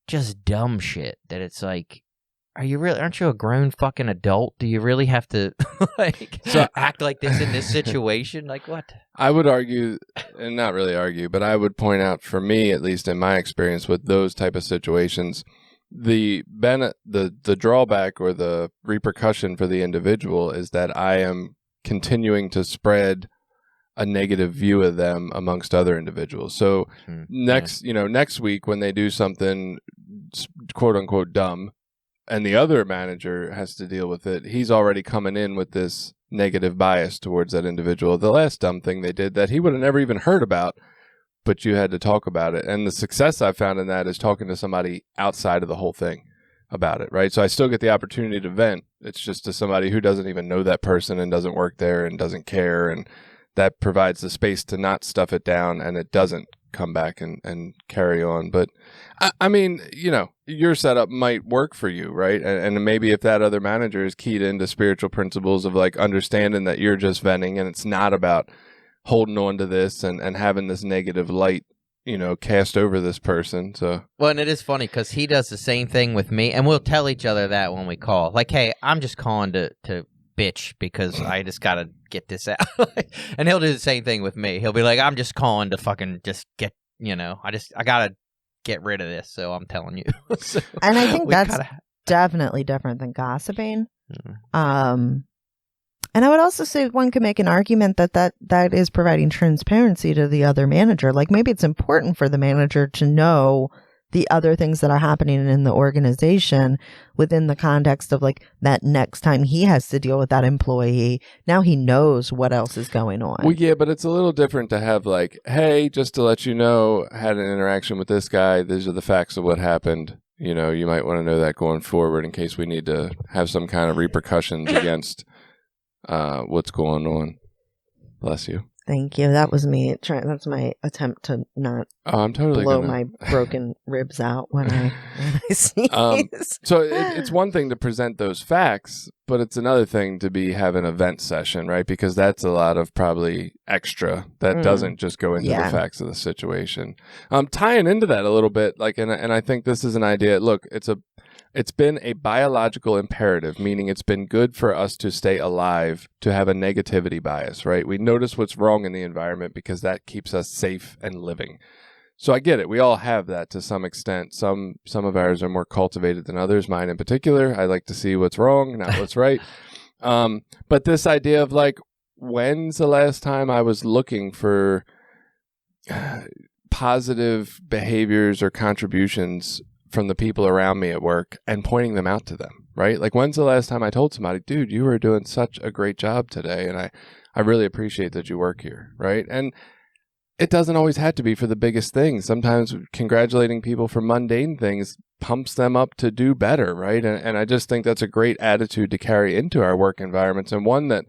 just dumb shit that it's like, aren't you a grown fucking adult? Do you really have to act like this in this situation? Like, what? I would argue, and not really argue, but I would point out, for me, at least in my experience with those type of situations, the drawback or the repercussion for the individual is that I am continuing to spread a negative view of them amongst other individuals. So next week when they do something quote unquote dumb and the other manager has to deal with it, he's already coming in with this negative bias towards that individual. The last dumb thing they did that he would have never even heard about, but you had to talk about it. And the success I found in that is talking to somebody outside of the whole thing about it, right? So I still get the opportunity to vent. It's just to somebody who doesn't even know that person and doesn't work there and doesn't care. And that provides the space to not stuff it down and it doesn't come back and carry on. But I mean, your setup might work for you, right? And maybe if that other manager is keyed into spiritual principles of like understanding that you're just venting and it's not about holding on to this and having this negative light, cast over this person. So, well, and it is funny because he does the same thing with me, and we'll tell each other that when we call. Like, hey, I'm just calling to bitch because I just got to get this out. And he'll do the same thing with me. He'll be like, I'm just calling to fucking just get, I got to get rid of this, so I'm telling you. So and I think that's definitely different than gossiping. And I would also say one could make an argument that is providing transparency to the other manager. Like maybe it's important for the manager to know the other things that are happening in the organization within the context of like that next time he has to deal with that employee. Now he knows what else is going on. Well, yeah, but it's a little different to have like, hey, just to let you know, had an interaction with this guy. These are the facts of what happened. You might want to know that going forward in case we need to have some kind of repercussions against what's going on. Bless you. Thank you. That was me. That's my attempt to not I'm totally blow my broken ribs out when I sneeze. So it's one thing to present those facts, but it's another thing to be having an event session, right? Because that's a lot of probably extra that doesn't just go into the facts of the situation. Tying into that a little bit, like, and I think this is an idea. Look, it's been a biological imperative, meaning it's been good for us to stay alive, to have a negativity bias, right? We notice what's wrong in the environment because that keeps us safe and living. So I get it. We all have that to some extent. Some of ours are more cultivated than others. Mine in particular, I like to see what's wrong, not what's right. But this idea of like, when's the last time I was looking for positive behaviors or contributions from the people around me at work and pointing them out to them, right? Like, when's the last time I told somebody, dude, you were doing such a great job today, and I really appreciate that you work here, right? And it doesn't always have to be for the biggest things. Sometimes congratulating people for mundane things pumps them up to do better, right? And I just think that's a great attitude to carry into our work environments, and one that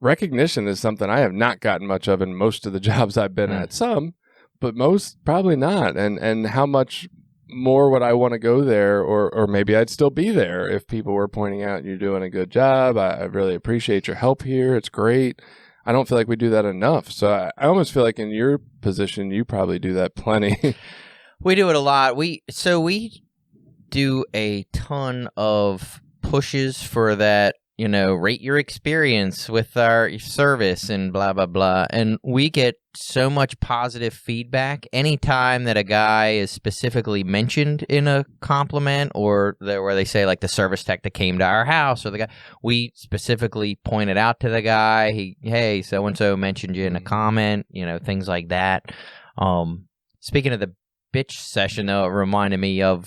recognition is something I have not gotten much of in most of the jobs I've been at. Some, but most probably not. And how much more would I want to go there, or maybe I'd still be there if people were pointing out, you're doing a good job. I really appreciate your help here. It's great. I don't feel like we do that enough. So I almost feel like in your position, you probably do that plenty. We do it a lot. We do a ton of pushes for that, rate your experience with our service and blah, blah, blah. And we get so much positive feedback anytime that a guy is specifically mentioned in a compliment, or where they say, like, the service tech that came to our house, or the guy, we specifically pointed out to the guy, hey, so-and-so mentioned you in a comment, things like that. Speaking of the bitch session, though, it reminded me of,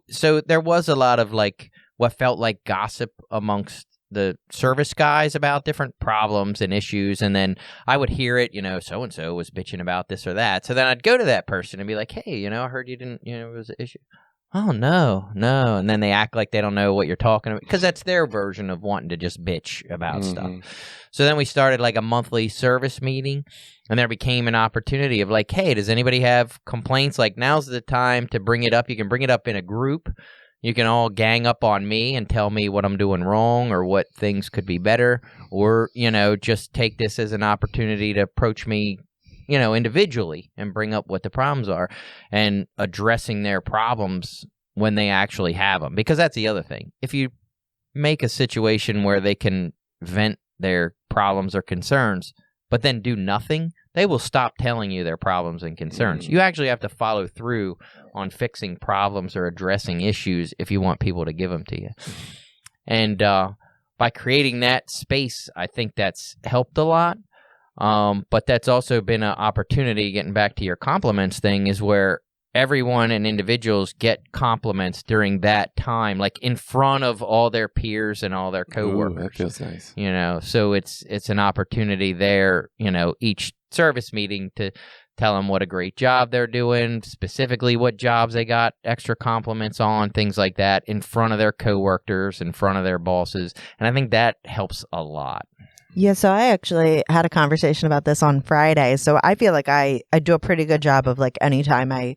so there was a lot of, like, what felt like gossip amongst the service guys about different problems and issues. And then I would hear it, so-and-so was bitching about this or that. So then I'd go to that person and be like, hey, I heard you didn't, it was an issue. Oh, no. And then they act like they don't know what you're talking about, because that's their version of wanting to just bitch about stuff. So then we started like a monthly service meeting, and there became an opportunity of like, hey, does anybody have complaints? Like, now's the time to bring it up. You can bring it up in a group. You can all gang up on me and tell me what I'm doing wrong or what things could be better, or, just take this as an opportunity to approach me, individually and bring up what the problems are and addressing their problems when they actually have them. Because that's the other thing. If you make a situation where they can vent their problems or concerns, but then do nothing, they will stop telling you their problems and concerns. You actually have to follow through on fixing problems or addressing issues if you want people to give them to you. And by creating that space, I think that's helped a lot. But that's also been an opportunity, getting back to your compliments thing, is where everyone and individuals get compliments during that time, like in front of all their peers and all their coworkers. Ooh, that feels nice. So it's an opportunity there, each service meeting to tell them what a great job they're doing, specifically what jobs they got extra compliments on, things like that, in front of their coworkers, in front of their bosses. And I think that helps a lot. Yeah, so I actually had a conversation about this on Friday. So I feel like I do a pretty good job of, like, anytime I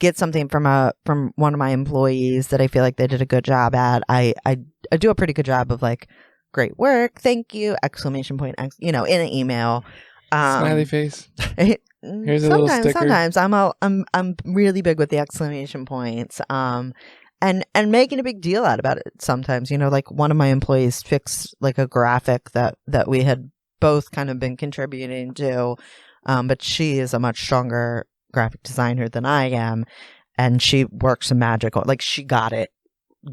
get something from one of my employees that I feel like they did a good job at, I do a pretty good job of, like, great work, thank you, exclamation point, in an email. Smiley face. Here's a little sticker. Sometimes I'm really big with the exclamation points. And making a big deal out about it sometimes. Like, one of my employees fixed, like, a graphic that we had both kind of been contributing to, but she is a much stronger graphic designer than I am, and she works some magical, like, she got it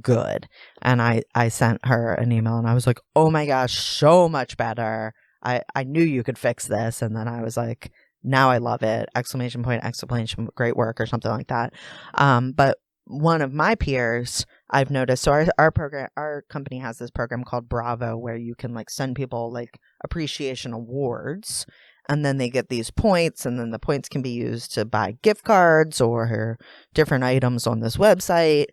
good. And I sent her an email, and I was like, oh my gosh, so much better. I knew you could fix this. And then I was like, now I love it, exclamation point, exclamation, great work, or something like that. But one of my peers, I've noticed, so our company has this program called Bravo, where you can, like, send people, like, appreciation awards, and then they get these points, and then the points can be used to buy gift cards or different items on this website.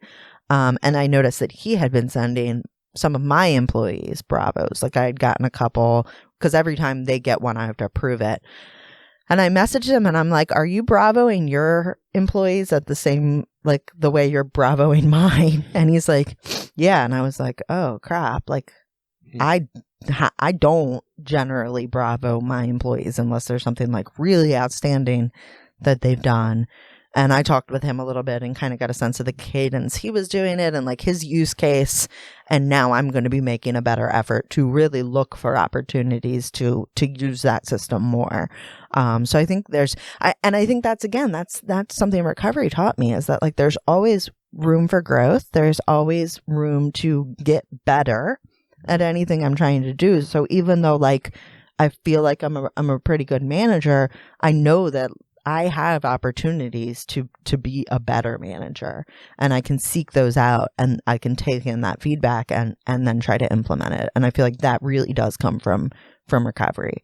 And I noticed that he had been sending some of my employees Bravos. Like, I had gotten a couple, because every time they get one, I have to approve it. And I messaged him, and I'm like, are you Bravoing your employees at the same, like, the way you're Bravoing mine? And he's like, yeah. And I was like, oh, crap. Like, I don't generally Bravo my employees unless there's something, like, really outstanding that they've done. And I talked with him a little bit and kind of got a sense of the cadence he was doing it and, like, his use case. And now I'm going to be making a better effort to really look for opportunities to use that system more. So I think I think that's something recovery taught me, is that, like, there's always room for growth. There's always room to get better at anything I'm trying to do. So even though, like, I feel like I'm a pretty good manager, I know that I have opportunities to be a better manager, and I can seek those out, and I can take in that feedback and then try to implement it. And I feel like that really does come from recovery.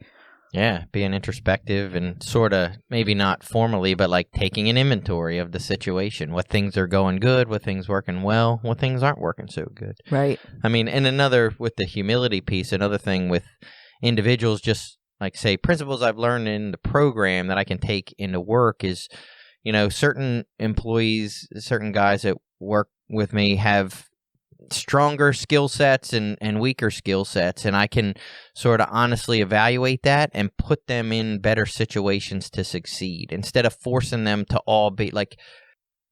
Yeah, being introspective and sort of maybe not formally, but like taking an inventory of the situation, what things are going good, what things working well, what things aren't working so good. Right. I mean, and another with the humility piece, another thing with individuals, just like say principles I've learned in the program that I can take into work is, certain employees, certain guys that work with me have stronger skill sets and weaker skill sets, and I can sort of honestly evaluate that and put them in better situations to succeed instead of forcing them to all be like,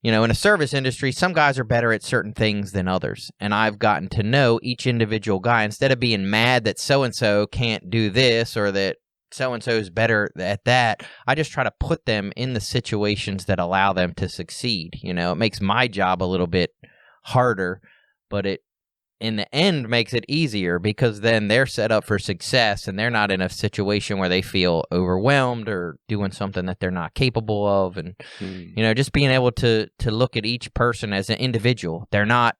in a service industry, some guys are better at certain things than others, and I've gotten to know each individual guy instead of being mad that so-and-so can't do this or that so-and-so is better at that. I just try to put them in the situations that allow them to succeed. It makes my job a little bit harder, but it, in the end, makes it easier because then they're set up for success and they're not in a situation where they feel overwhelmed or doing something that they're not capable of. And, just being able to look at each person as an individual. They're not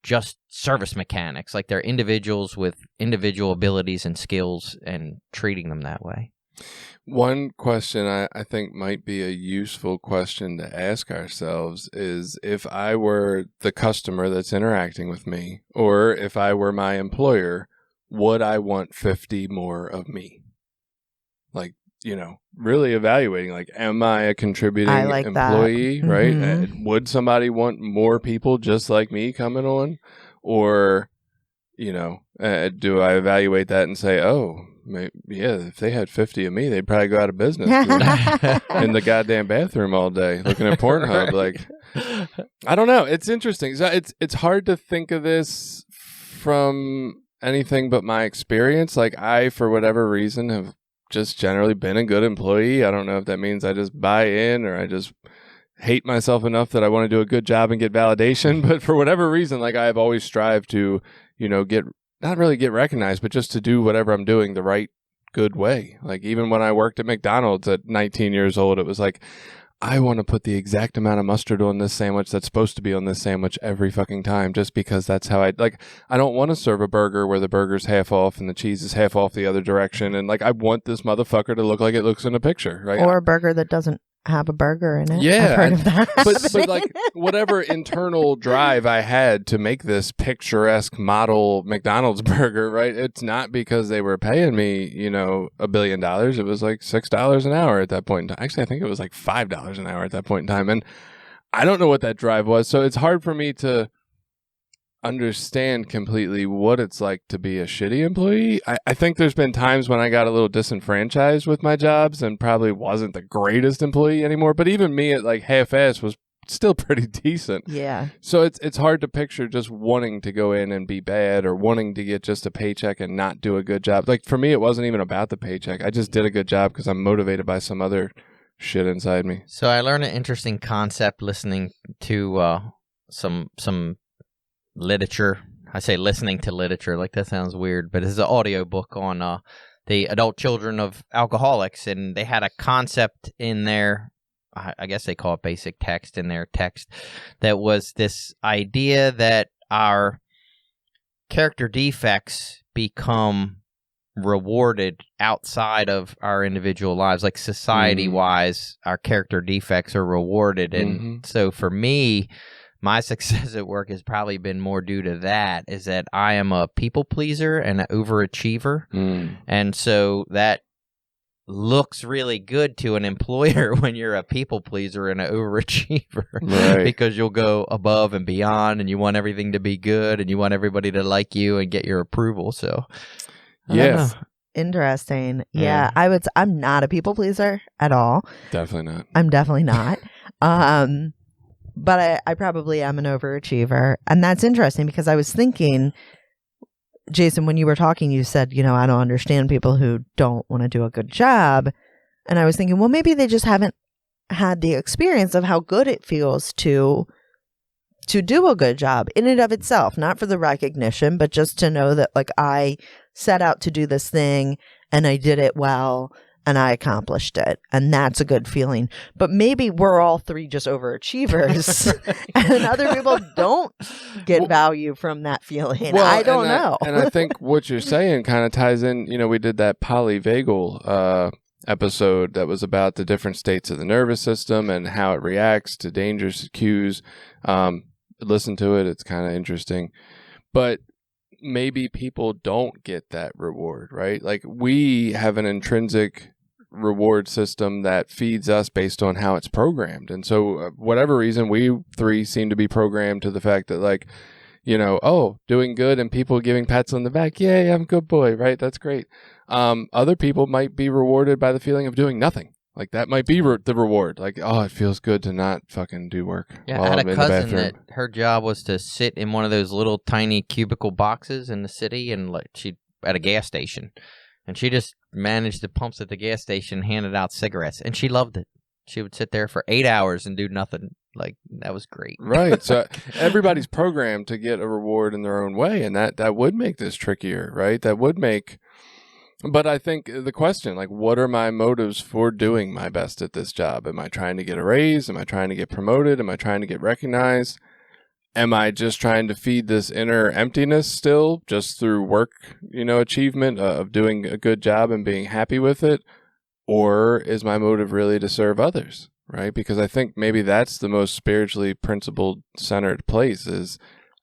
just service mechanics. Like, they're individuals with individual abilities and skills, and treating them that way. One question I think might be a useful question to ask ourselves is, if I were the customer that's interacting with me, or if I were my employer, would I want 50 more of me? Like, really evaluating, like, am I a contributing employee, that. right? Mm-hmm. Would somebody want more people just like me coming on? Or, do I evaluate that and say, oh, if they had 50 of me, they'd probably go out of business in the goddamn bathroom all day looking at Pornhub. Like, I don't know. It's interesting. So it's hard to think of this from anything but my experience. Like, I, for whatever reason, have just generally been a good employee. I don't know if that means I just buy in or I just hate myself enough that I want to do a good job and get validation. But for whatever reason, like, I've always strived to, not really get recognized, but just to do whatever I'm doing the right, good way. Like, even when I worked at McDonald's at 19 years old, it was like, I want to put the exact amount of mustard on this sandwich that's supposed to be on this sandwich every fucking time, just because that's how I don't want to serve a burger where the burger's half off and the cheese is half off the other direction. And, like, I want this motherfucker to look like it looks in a picture, right? Or a burger that doesn't have a burger in it. Yeah. I've heard of that. But like, whatever internal drive I had to make this picturesque model McDonald's burger, right? It's not because they were paying me, $1 billion. It was like $6 an hour at that point in time. Actually, I think it was like $5 an hour at that point in time. And I don't know what that drive was. So it's hard for me to understand completely what it's like to be a shitty employee. I think there's been times when I got a little disenfranchised with my jobs and probably wasn't the greatest employee anymore, but even me at like half-ass was still pretty decent. Yeah. So it's hard to picture just wanting to go in and be bad, or wanting to get just a paycheck and not do a good job. Like, for me, it wasn't even about the paycheck. I just did a good job because I'm motivated by some other shit inside me. So I learned an interesting concept listening to some literature. I say listening to literature, like that sounds weird, but it's an audio book on the adult children of alcoholics, and they had a concept in there, I guess they call it basic text in their text, that was this idea that our character defects become rewarded outside of our individual lives. Like, society-wise, our character defects are rewarded. And so for me, my success at work has probably been more due to that, is that I am a people pleaser and an overachiever. And so that looks really good to an employer when you're a people pleaser and an overachiever, right? Because you'll go above and beyond, and you want everything to be good, and you want everybody to like you and get your approval. So, yes. Interesting. Yeah. I'm not a people pleaser at all. Definitely not. I'm definitely not. But I probably am an overachiever. And that's interesting because I was thinking, Jason, when you were talking, you said, I don't understand people who don't want to do a good job. And I was thinking, well, maybe they just haven't had the experience of how good it feels to do a good job in and of itself, not for the recognition, but just to know that, like, I set out to do this thing and I did it well. and I accomplished it. And that's a good feeling. But maybe we're all three just overachievers and other people don't get value from that feeling. Well, I don't know. And I think what you're saying kind of ties in, we did that polyvagal episode that was about the different states of the nervous system and how it reacts to dangerous cues. Listen to it. It's kind of interesting. But maybe people don't get that reward, right? Like we have an intrinsic reward system that feeds us based on how it's programmed. And so whatever reason, we three seem to be programmed to the fact that like, doing good and people giving pats on the back. Yay, I'm a good boy, right? That's great. Other people might be rewarded by the feeling of doing nothing. Like that might be the reward. Like, oh, it feels good to not fucking do work. Yeah, I had a cousin that her job was to sit in one of those little tiny cubicle boxes in the city, and like she at a gas station, and she just managed the pumps at the gas station, handed out cigarettes, and she loved it. She would sit there for 8 hours and do nothing. Like that was great. Right. So everybody's programmed to get a reward in their own way, and that would make this trickier, right? That would make. But I think the question, like, what are my motives for doing my best at this job? Am I trying to get a raise? Am I trying to get promoted? Am I trying to get recognized? Am I just trying to feed this inner emptiness still just through work, achievement of doing a good job and being happy with it? Or is my motive really to serve others, right? Because I think maybe that's the most spiritually principled centered place is,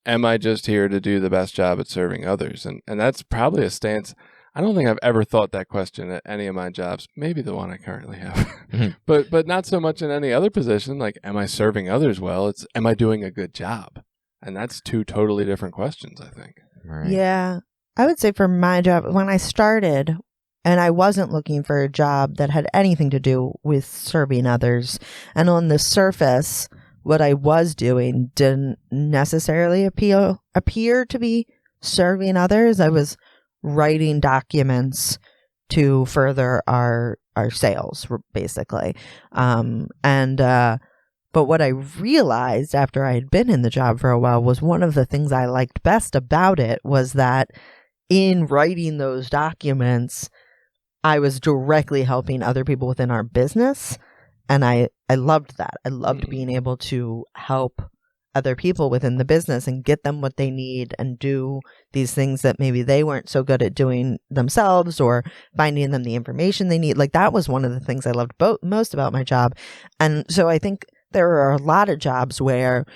am I just here to do the best job at serving others? And that's probably a stance. I don't think I've ever thought that question at any of my jobs. Maybe the one I currently have, but not so much in any other position. Like, am I serving others well? It's, am I doing a good job? And that's two totally different questions, I think. Right. Yeah. I would say for my job, when I started and I wasn't looking for a job that had anything to do with serving others, and on the surface, what I was doing didn't necessarily appear to be serving others. I was writing documents to further our sales, basically. But what I realized after I had been in the job for a while was one of the things I liked best about it was that in writing those documents, I was directly helping other people within our business. And I loved that. I loved being able to help other people within the business and get them what they need and do these things that maybe they weren't so good at doing themselves, or finding them the information they need. Like that was one of the things I loved most about my job. And so I think there are a lot of jobs where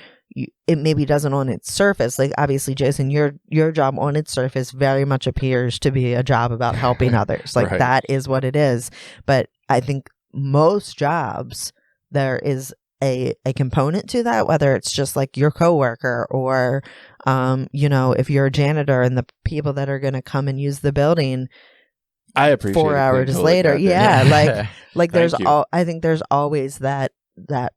it maybe doesn't on its surface. Like obviously, Jason, your job on its surface very much appears to be a job about helping others. Like Right. That is what it is. But I think most jobs, there is a component to that, whether it's just like your coworker or, if you're a janitor and the people that are going to come and use the building I appreciate 4 hours totally later. got that. Yeah. Like there's Thank you. I think there's always that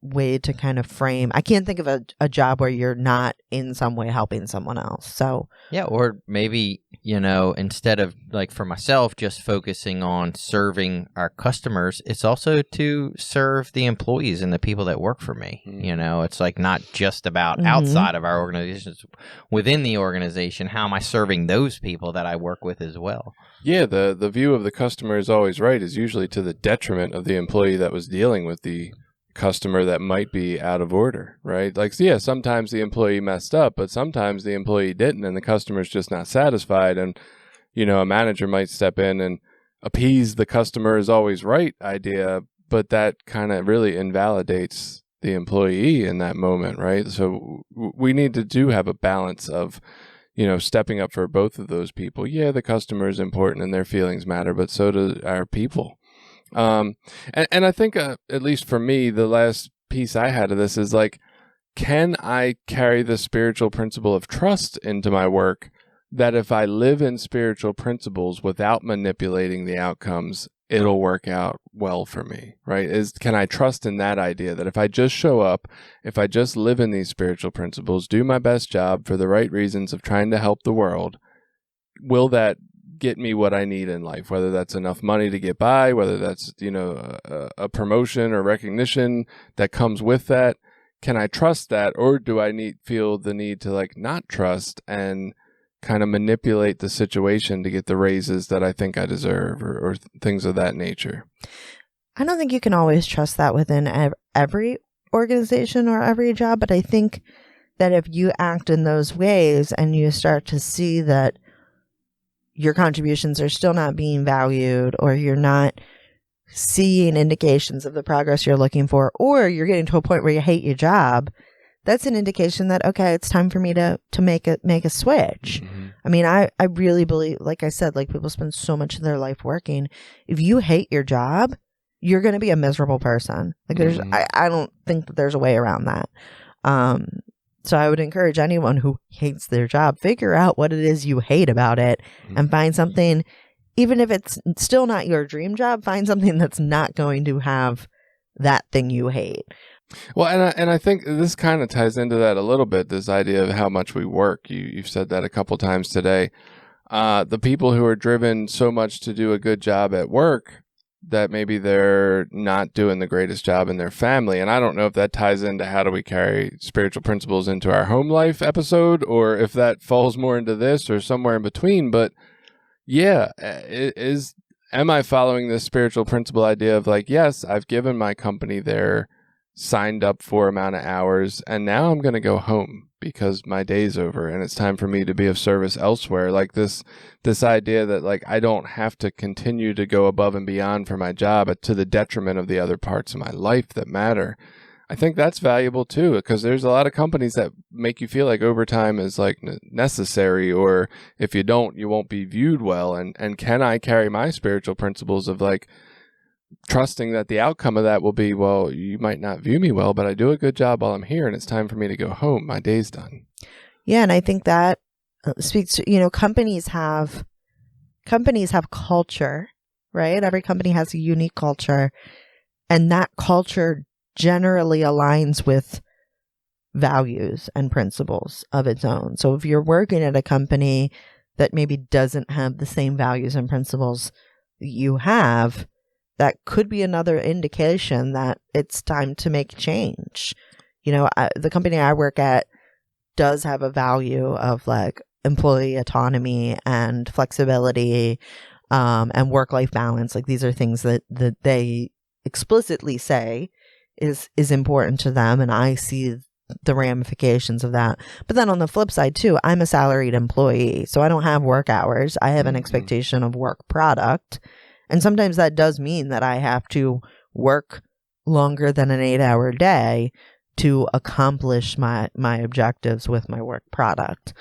way to kind of frame. I can't think of a job where you're not in some way helping someone else. So Yeah, or maybe, instead of, like, for myself, just focusing on serving our customers, it's also to serve the employees and the people that work for me. It's like not just about outside of our organizations, within the organization, how am I serving those people that I work with as well? Yeah, the view of the customer is always right, is usually to the detriment of the employee that was dealing with the customer that might be out of order, right? Like, yeah, sometimes the employee messed up, but sometimes the employee didn't, and the customer's just not satisfied. And, a manager might step in and appease the customer is always right idea, but that kind of really invalidates the employee in that moment, right? So we need to have a balance of, stepping up for both of those people. Yeah, the customer is important and their feelings matter, but so do our people. And I think, at least for me, the last piece I had of this is like, can I carry the spiritual principle of trust into my work, that if I live in spiritual principles without manipulating the outcomes, it'll work out well for me, right? Can I trust in that idea that if I just show up, if I just live in these spiritual principles, do my best job for the right reasons of trying to help the world, will that get me what I need in life, whether that's enough money to get by, whether that's, a promotion or recognition that comes with that? Can I trust that, or do I feel the need to like not trust and kind of manipulate the situation to get the raises that I think I deserve or things of that nature. I don't think you can always trust that within every organization or every job, but I think that if you act in those ways and you start to see that your contributions are still not being valued, or you're not seeing indications of the progress you're looking for, or you're getting to a point where you hate your job, that's an indication that, okay, it's time for me to make a switch. Mm-hmm. I mean, I really believe, like I said, like people spend so much of their life working. If you hate your job, you're going to be a miserable person. Like I don't think that there's a way around that. So I would encourage anyone who hates their job, figure out what it is you hate about it and find something, even if it's still not your dream job, find something that's not going to have that thing you hate. Well, and I think this kind of ties into that a little bit, this idea of how much we work. You've said that a couple times today. The people who are driven so much to do a good job at work that maybe they're not doing the greatest job in their family. And I don't know if that ties into how do we carry spiritual principles into our home life episode, or if that falls more into this or somewhere in between. But yeah, am I following this spiritual principle idea of like, yes, I've given my company their signed up for amount of hours, and now I'm going to go home because my day's over and it's time for me to be of service elsewhere. Like this idea that like I don't have to continue to go above and beyond for my job to the detriment of the other parts of my life that matter. I think that's valuable too, because there's a lot of companies that make you feel like overtime is like necessary, or if you don't, you won't be viewed well. And can I carry my spiritual principles of like trusting that the outcome of that will be, well, you might not view me well, but I do a good job while I'm here and it's time for me to go home. My day's done. Yeah. And I think that speaks to, companies have culture, right? Every company has a unique culture, and that culture generally aligns with values and principles of its own. So if you're working at a company that maybe doesn't have the same values and principles you have, that could be another indication that it's time to make change. The company I work at does have a value of like employee autonomy and flexibility, and work-life balance. Like these are things that they explicitly say is important to them, and I see the ramifications of that. But then on the flip side too, I'm a salaried employee, so I don't have work hours. I have an expectation of work product. And sometimes that does mean that I have to work longer than an 8-hour day to accomplish my objectives with my work product.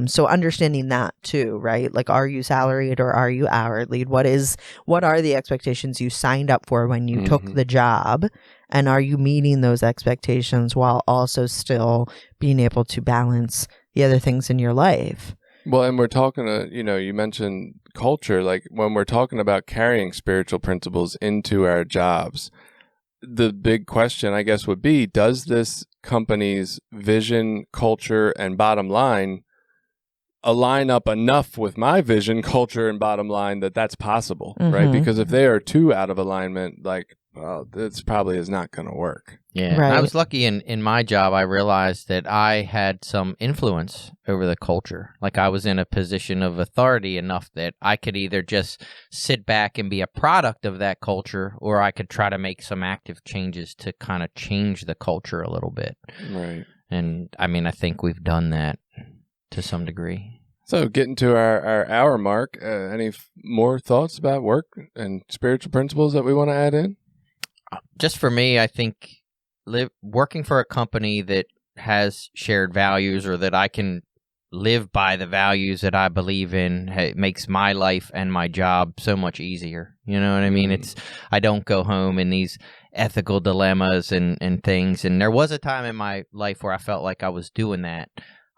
So understanding that too, right? Like, are you salaried or are you hourly? What are the expectations you signed up for when you took the job? And are you meeting those expectations while also still being able to balance the other things in your life? Well, and we're talking you mentioned culture, like when we're talking about carrying spiritual principles into our jobs, the big question, I guess, would be, does this company's vision, culture, and bottom line align up enough with my vision, culture, and bottom line that that's possible, right? Because if they are too out of alignment, like, well, this probably is not going to work. Yeah, right. I was lucky in my job. I realized that I had some influence over the culture. Like I was in a position of authority enough that I could either just sit back and be a product of that culture, or I could try to make some active changes to kind of change the culture a little bit. Right. And I mean, I think we've done that to some degree. So getting to our hour mark, any more thoughts about work and spiritual principles that we want to add in? Just for me, I think working for a company that has shared values, or that I can live by the values that I believe in, it makes my life and my job so much easier. You know what I mean? I don't go home in these ethical dilemmas and things. And there was a time in my life where I felt like I was doing that.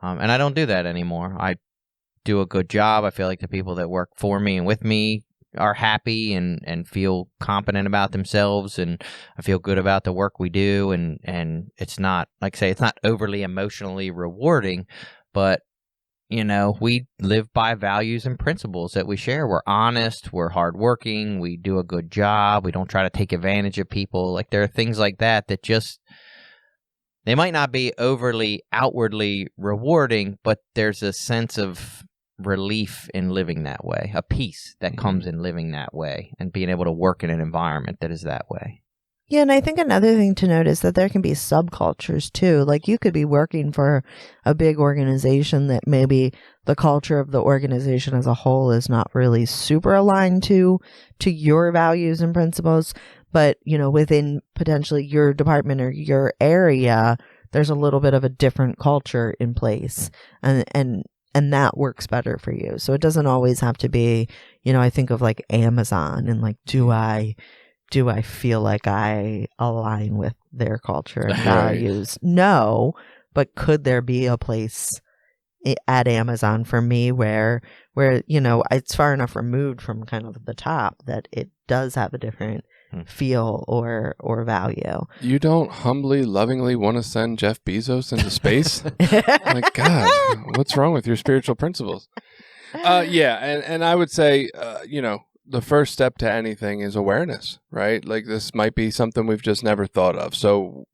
And I don't do that anymore. I do a good job. I feel like the people that work for me and with me are happy and feel competent about themselves, and I feel good about the work we do, and it's not, like I say, it's not overly emotionally rewarding, but we live by values and principles that we share. We're honest, we're hardworking, we do a good job, we don't try to take advantage of people. Like there are things like that just They might not be overly outwardly rewarding, but there's a sense of relief in living that way, a peace that comes in living that way and being able to work in an environment that is that way. Yeah, and I think another thing to note is that there can be subcultures too. Like you could be working for a big organization that maybe the culture of the organization as a whole is not really super aligned to your values and principles, but within potentially your department or your area, there's a little bit of a different culture in place, and that works better for you. So it doesn't always have to be, I think of like Amazon and like, do I feel like I align with their culture and values? No, but could there be a place at Amazon for me where it's far enough removed from kind of the top that it does have a different feel or value? You don't humbly, lovingly want to send Jeff Bezos into space? My God, what's wrong with your spiritual principles? Yeah, and I would say, the first step to anything is awareness, right? Like this might be something we've just never thought of. So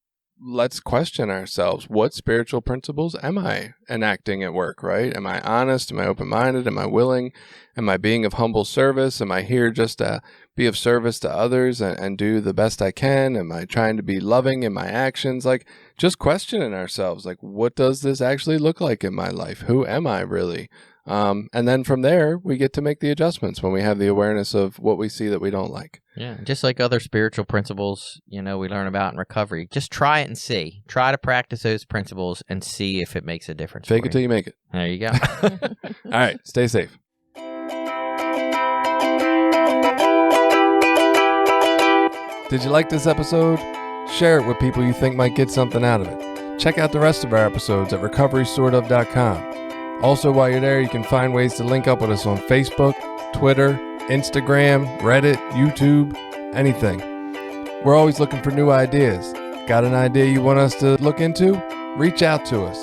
let's question ourselves. What spiritual principles am I enacting at work, right? Am I honest? Am I open-minded? Am I willing? Am I being of humble service? Am I here just to be of service to others and do the best I can? Am I trying to be loving in my actions? Like just questioning ourselves, like what does this actually look like in my life? Who am I really? And then from there, we get to make the adjustments when we have the awareness of what we see that we don't like. Yeah, just like other spiritual principles, we learn about in recovery. Just try it and see. Try to practice those principles and see if it makes a difference. Fake it till you make it. There you go. All right, stay safe. Did you like this episode? Share it with people you think might get something out of it. Check out the rest of our episodes at recoverysortof.com. Also, while you're there, you can find ways to link up with us on Facebook, Twitter, Instagram, Reddit, YouTube, anything. We're always looking for new ideas. Got an idea you want us to look into? Reach out to us.